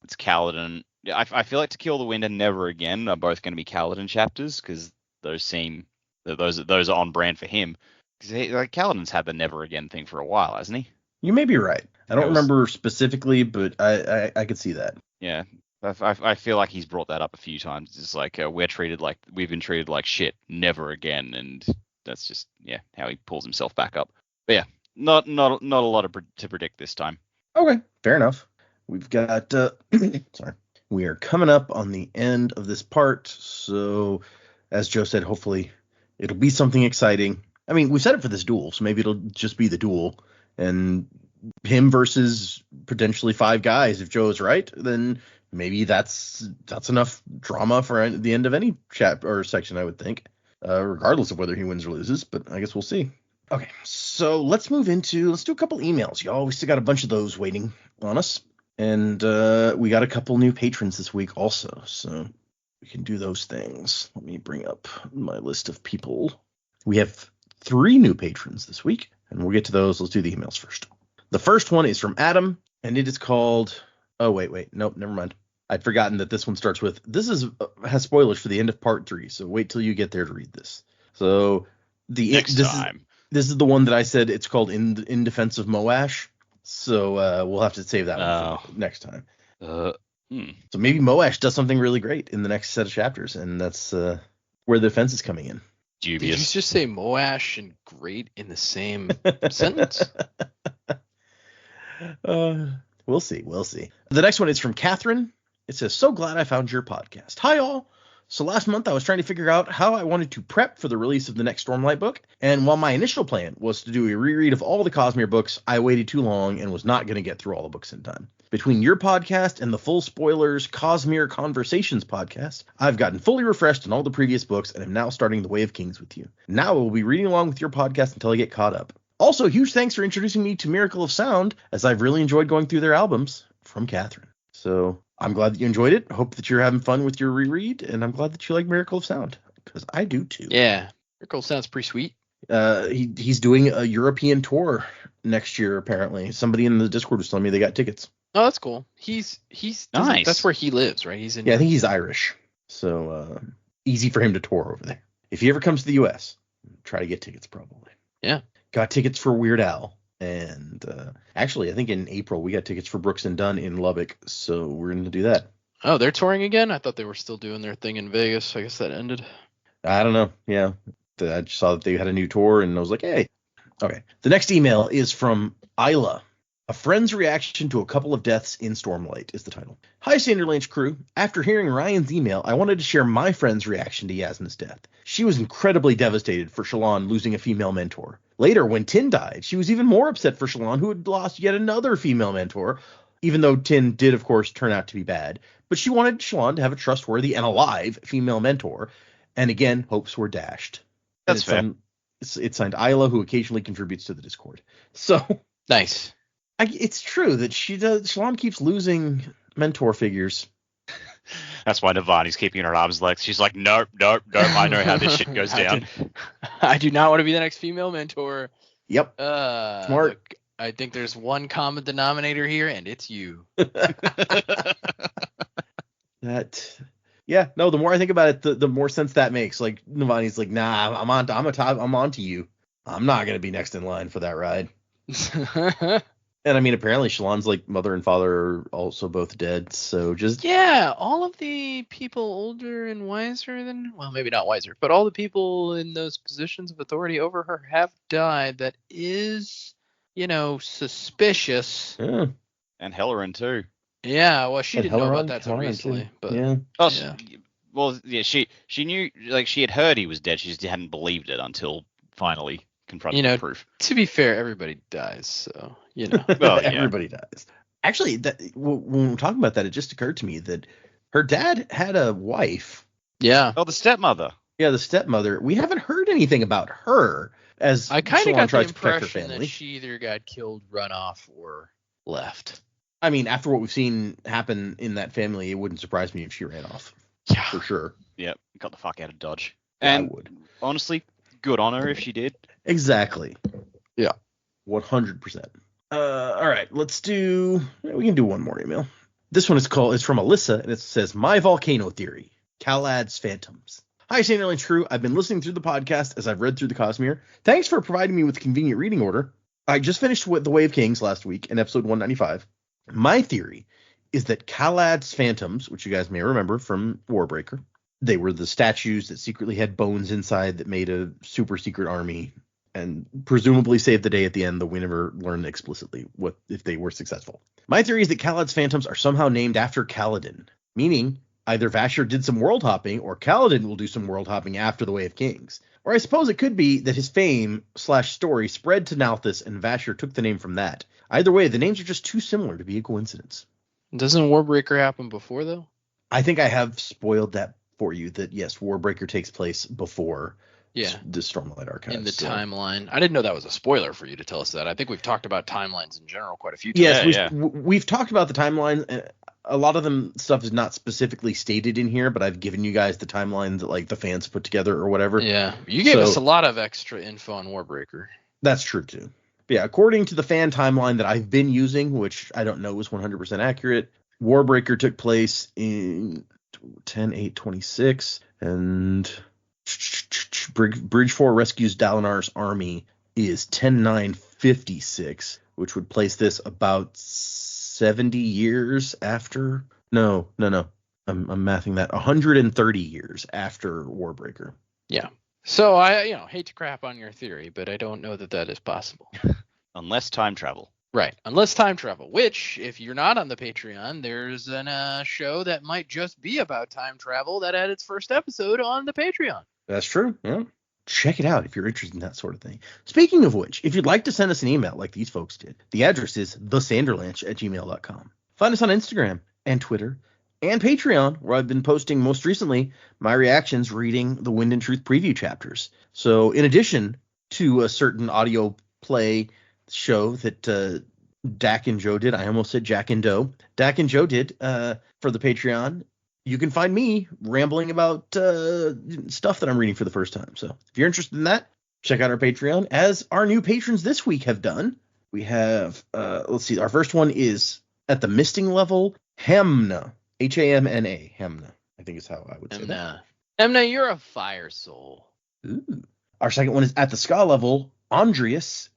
it's Kaladin. Yeah, I feel like to kill the wind and never again are both going to be Kaladin chapters because those are on brand for him. Because like Kaladin's had the never again thing for a while, hasn't he? You may be right. I don't That was- remember specifically, but I could see that. Yeah, I feel like he's brought that up a few times. It's like we've been treated like shit, never again, and that's just how he pulls himself back up. But yeah, not a lot to predict this time. Okay, fair enough. We've got sorry. We are coming up on the end of this part, so as Joe said, hopefully it'll be something exciting. I mean, we set it for this duel, so maybe it'll just be the duel and him versus potentially 5 guys. If Joe is right, then maybe that's enough drama for the end of any chat or section, I would think. Regardless of whether he wins or loses, but I guess we'll see. Okay, so let's do a couple emails, y'all. We still got a bunch of those waiting on us, and we got a couple new patrons this week also, so we can do those things. Let me bring up my list of people. We have 3 new patrons this week, and we'll get to those. Let's do the emails first. The first one is from Adam, and it is called... Oh, wait. Nope, never mind. I'd forgotten that this one starts with, has spoilers for the end of part 3, so wait till you get there to read this. So Next time. This is the one that I said it's called In Defense of Moash, so we'll have to save that one for next time. So maybe Moash does something really great in the next set of chapters, and that's where the defense is coming in. Dubious. Did you just say Moash and great in the same sentence? We'll see. The next one is from Catherine. It says, so glad I found your podcast. Hi, all. So last month I was trying to figure out how I wanted to prep for the release of the next Stormlight book. And while my initial plan was to do a reread of all the Cosmere books, I waited too long and was not going to get through all the books in time. Between your podcast and the Full Spoilers Cosmere Conversations podcast, I've gotten fully refreshed on all the previous books and am now starting the Way of Kings with you. Now I will be reading along with your podcast until I get caught up. Also, huge thanks for introducing me to Miracle of Sound, as I've really enjoyed going through their albums. From Catherine. So I'm glad that you enjoyed it. Hope that you're having fun with your reread, and I'm glad that you like Miracle of Sound, because I do too. Yeah, Miracle of Sound's pretty sweet. He's doing a European tour next year, apparently. Somebody in the Discord was telling me they got tickets. Oh, that's cool. He's nice. That's where he lives, right? He's in. Yeah, I think he's Irish, so easy for him to tour over there. If he ever comes to the U.S., try to get tickets probably. Yeah. Got tickets for Weird Al. And actually, I think in April we got tickets for Brooks and Dunn in Lubbock, so we're going to do that. Oh, they're touring again? I thought they were still doing their thing in Vegas. I guess that ended. I don't know. Yeah, I just saw that they had a new tour, and I was like, hey. Okay. The next email is from Isla. A friend's reaction to a couple of deaths in Stormlight is the title. Hi, Sanderlanche crew. After hearing Ryan's email, I wanted to share my friend's reaction to Yasna's death. She was incredibly devastated for Shallan losing a female mentor. Later, when Tin died, she was even more upset for Shallan, who had lost yet another female mentor, even though Tin did, of course, turn out to be bad. But she wanted Shallan to have a trustworthy and alive female mentor, and again, hopes were dashed. That's it's fair. It's signed Isla, who occasionally contributes to the Discord. So Nice. it's true that Shalon keeps losing mentor figures. That's why Navani's keeping her arms length. She's like, nope. I know how this shit goes down. I do not want to be the next female mentor. Yep. Smart. Look, I think there's one common denominator here, and it's you. Yeah, no, the more I think about it, the more sense that makes. Like, Navani's like, nah, I'm on to you. I'm not gonna be next in line for that ride. And I mean, apparently Shalon's like mother and father are also both dead, so just Yeah, all of the people older and wiser than, well, maybe not wiser, but all the people in those positions of authority over her have died. That is, suspicious. yeah. And Hellerin too. Yeah, well, she And didn't know Helleron, about that till Helleron, recently, too. but Yeah. Oh, yeah. Well, yeah, she knew, like, she had heard he was dead. She just hadn't believed it until finally confronted with proof. To be fair, everybody dies, so Well, yeah. Everybody dies. Actually, when we're talking about that, it just occurred to me that her dad had a wife. Yeah. Oh, the stepmother. Yeah, the stepmother. We haven't heard anything about her as I kind of Shalon got the tries to protect her impression family. that she either got killed, run off, or left. I mean, after what we've seen happen in that family, it wouldn't surprise me if she ran off. Yeah. For sure. Yep, got the fuck out of Dodge. Yeah, And I would. honestly, good on her if she did. Exactly. Yeah. 100%. All right, we can do one more email. This one is from Alyssa, and it says, My Volcano Theory, Calad's Phantoms. Hi, Sanderlanche crew. I've been listening through the podcast as I've read through the Cosmere. Thanks for providing me with a convenient reading order. I just finished with The Way of Kings last week in episode 195. My theory is that Calad's Phantoms, which you guys may remember from Warbreaker, they were the statues that secretly had bones inside that made a super secret army and presumably saved the day at the end, though we never learned explicitly what if they were successful. My theory is that Calad's Phantoms are somehow named after Kaladin, meaning either Vasher did some world hopping or Kaladin will do some world hopping after the Way of Kings. Or I suppose it could be that his fame/story spread to Nalthis and Vasher took the name from that. Either way, the names are just too similar to be a coincidence. Doesn't Warbreaker happen before, though? I think I have spoiled that for you, that yes, Warbreaker takes place before the Stormlight Archives. In the timeline. I didn't know that was a spoiler for you to tell us that. I think we've talked about timelines in general quite a few times. Yes, we've talked about the timeline. A lot of them stuff is not specifically stated in here, but I've given you guys the timeline that like the fans put together or whatever. Yeah, you gave us a lot of extra info on Warbreaker. That's true too. But yeah, according to the fan timeline that I've been using, which I don't know is 100% accurate, Warbreaker took place in 10/8/26, and Bridge 4 rescues Dalinar's army is 10/9/56, which would place this about 70 years after. No. I'm mathing that. 130 years after Warbreaker. Yeah. So I hate to crap on your theory, but I don't know that is possible. Unless time travel. Right. Unless time travel, which, if you're not on the Patreon, there's a show that might just be about time travel that had its first episode on the Patreon. That's true. Yeah. Check it out if you're interested in that sort of thing. Speaking of which, if you'd like to send us an email like these folks did, the address is thesanderlanche@gmail.com. Find us on Instagram and Twitter and Patreon, where I've been posting most recently my reactions reading the Wind and Truth preview chapters. So in addition to a certain audio play show that Dak and Joe did, I almost said Jack and Doe, Dak and Joe did for the Patreon, you can find me rambling about stuff that I'm reading for the first time. So if you're interested in that, check out our Patreon, as our new patrons this week have done. We have, let's see, our first one is at the misting level, Hemna. Hamna, Hemna, I think is how I would say that. Hemna, you're a fire soul. Ooh. Our second one is at the ska level, Andreas.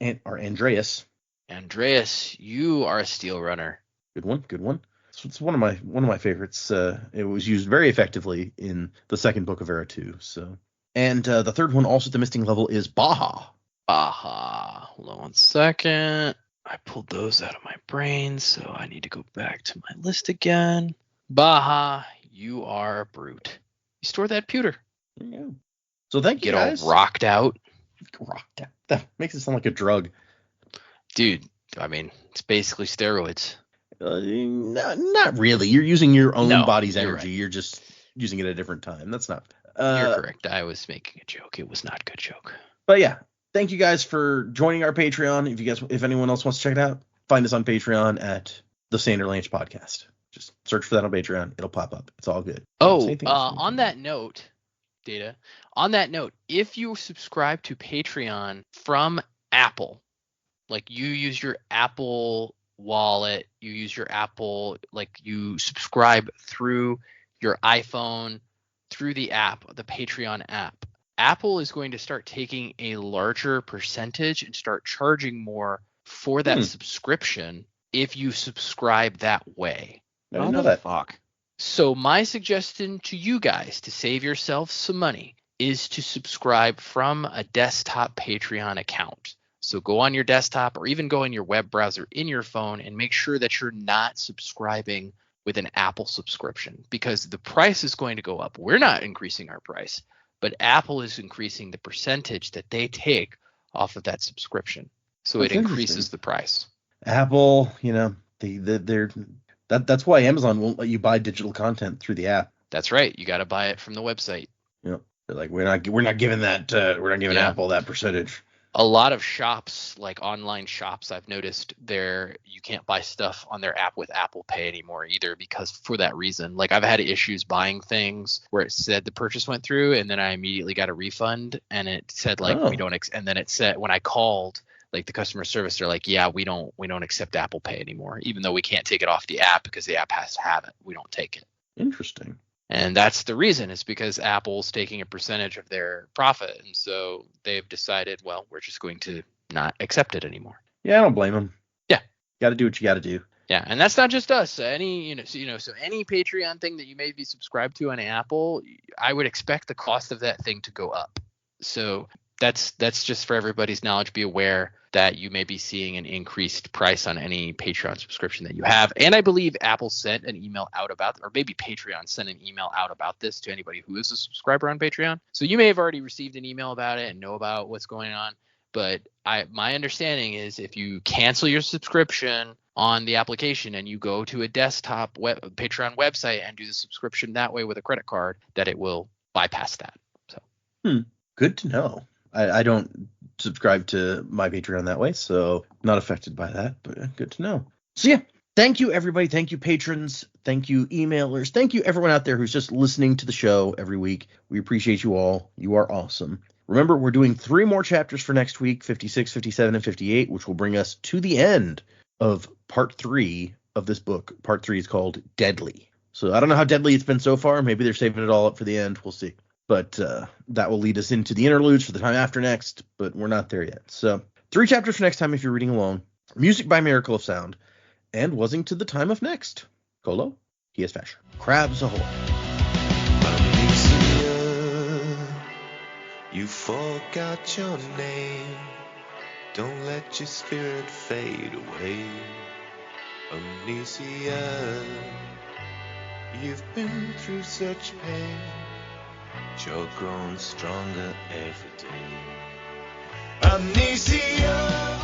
Andreas, you are a steel runner. Good one. It's one of my favorites. It was used very effectively in the second book of Era 2. So, and the third one, also at the misting level, is Baha. Hold on one second. I pulled those out of my brain, so I need to go back to my list again. Baha, you are a brute. You store that pewter. Yeah. So thank you guys. Get all rocked out. That makes it sound like a drug. Dude, I mean, it's basically steroids. Not really. You're using your own body's energy. Right. You're just using it at a different time. That's not. You're correct. I was making a joke. It was not a good joke. But yeah, thank you guys for joining our Patreon. If anyone else wants to check it out, find us on Patreon at the Sanderlanche Podcast. Just search for that on Patreon. It'll pop up. It's all good. On that note, if you subscribe to Patreon from Apple, like you use your Apple wallet, you use your Apple, like you subscribe through your iPhone, through the app, the Patreon app, Apple is going to start taking a larger percentage and start charging more for that subscription if you subscribe that way. I didn't know that. Fuck. So my suggestion to you guys to save yourselves some money is to subscribe from a desktop Patreon account. So go on your desktop or even go in your web browser in your phone and make sure that you're not subscribing with an Apple subscription, because the price is going to go up. We're not increasing our price, but Apple is increasing the percentage that they take off of that subscription. So it increases the price. Apple, that's why Amazon won't let you buy digital content through the app. That's right. You got to buy it from the website. They're like, we're not giving Apple that percentage. A lot of shops, like online shops, I've noticed you can't buy stuff on their app with Apple Pay anymore either, because for that reason. Like I've had issues buying things where it said the purchase went through and then I immediately got a refund and it said we don't and then it said when I called like the customer service, they're like, yeah, we don't accept Apple Pay anymore, even though we can't take it off the app because the app has to have it. We don't take it. Interesting. And that's the reason, is because Apple's taking a percentage of their profit. And so they've decided, well, we're just going to not accept it anymore. Yeah, I don't blame them. Yeah. Got to do what you got to do. Yeah. And that's not just us. So any Patreon thing that you may be subscribed to on Apple, I would expect the cost of that thing to go up. So that's just for everybody's knowledge. Be aware that you may be seeing an increased price on any Patreon subscription that you have. And I believe Apple sent an email out about, or maybe Patreon sent an email out about this to anybody who is a subscriber on Patreon. So you may have already received an email about it and know about what's going on. But my understanding is if you cancel your subscription on the application and you go to a desktop Patreon website and do the subscription that way with a credit card, that it will bypass that. So Good to know. I don't subscribe to my Patreon that way, so not affected by that, but good to know. So yeah, thank you everybody. Thank you patrons. Thank you emailers. Thank you everyone out there who's just listening to the show every week. We appreciate you all. You are awesome. Remember, we're doing 3 more chapters for next week, 56, 57, and 58, which will bring us to the end of part 3 of this book. Part 3 is called Deadly. So I don't know how deadly it's been so far. Maybe they're saving it all up for the end. We'll see. But that will lead us into the interludes for the time after next, but we're not there yet. So 3 chapters for next time if you're reading along. Music by Miracle of Sound. And Wussing to the time of next. Colo, he is fashion. Crabs ahoy. Amnesia, you forgot your name. Don't let your spirit fade away. Amnesia, you've been through such pain. You're growing stronger every day. Amnesia.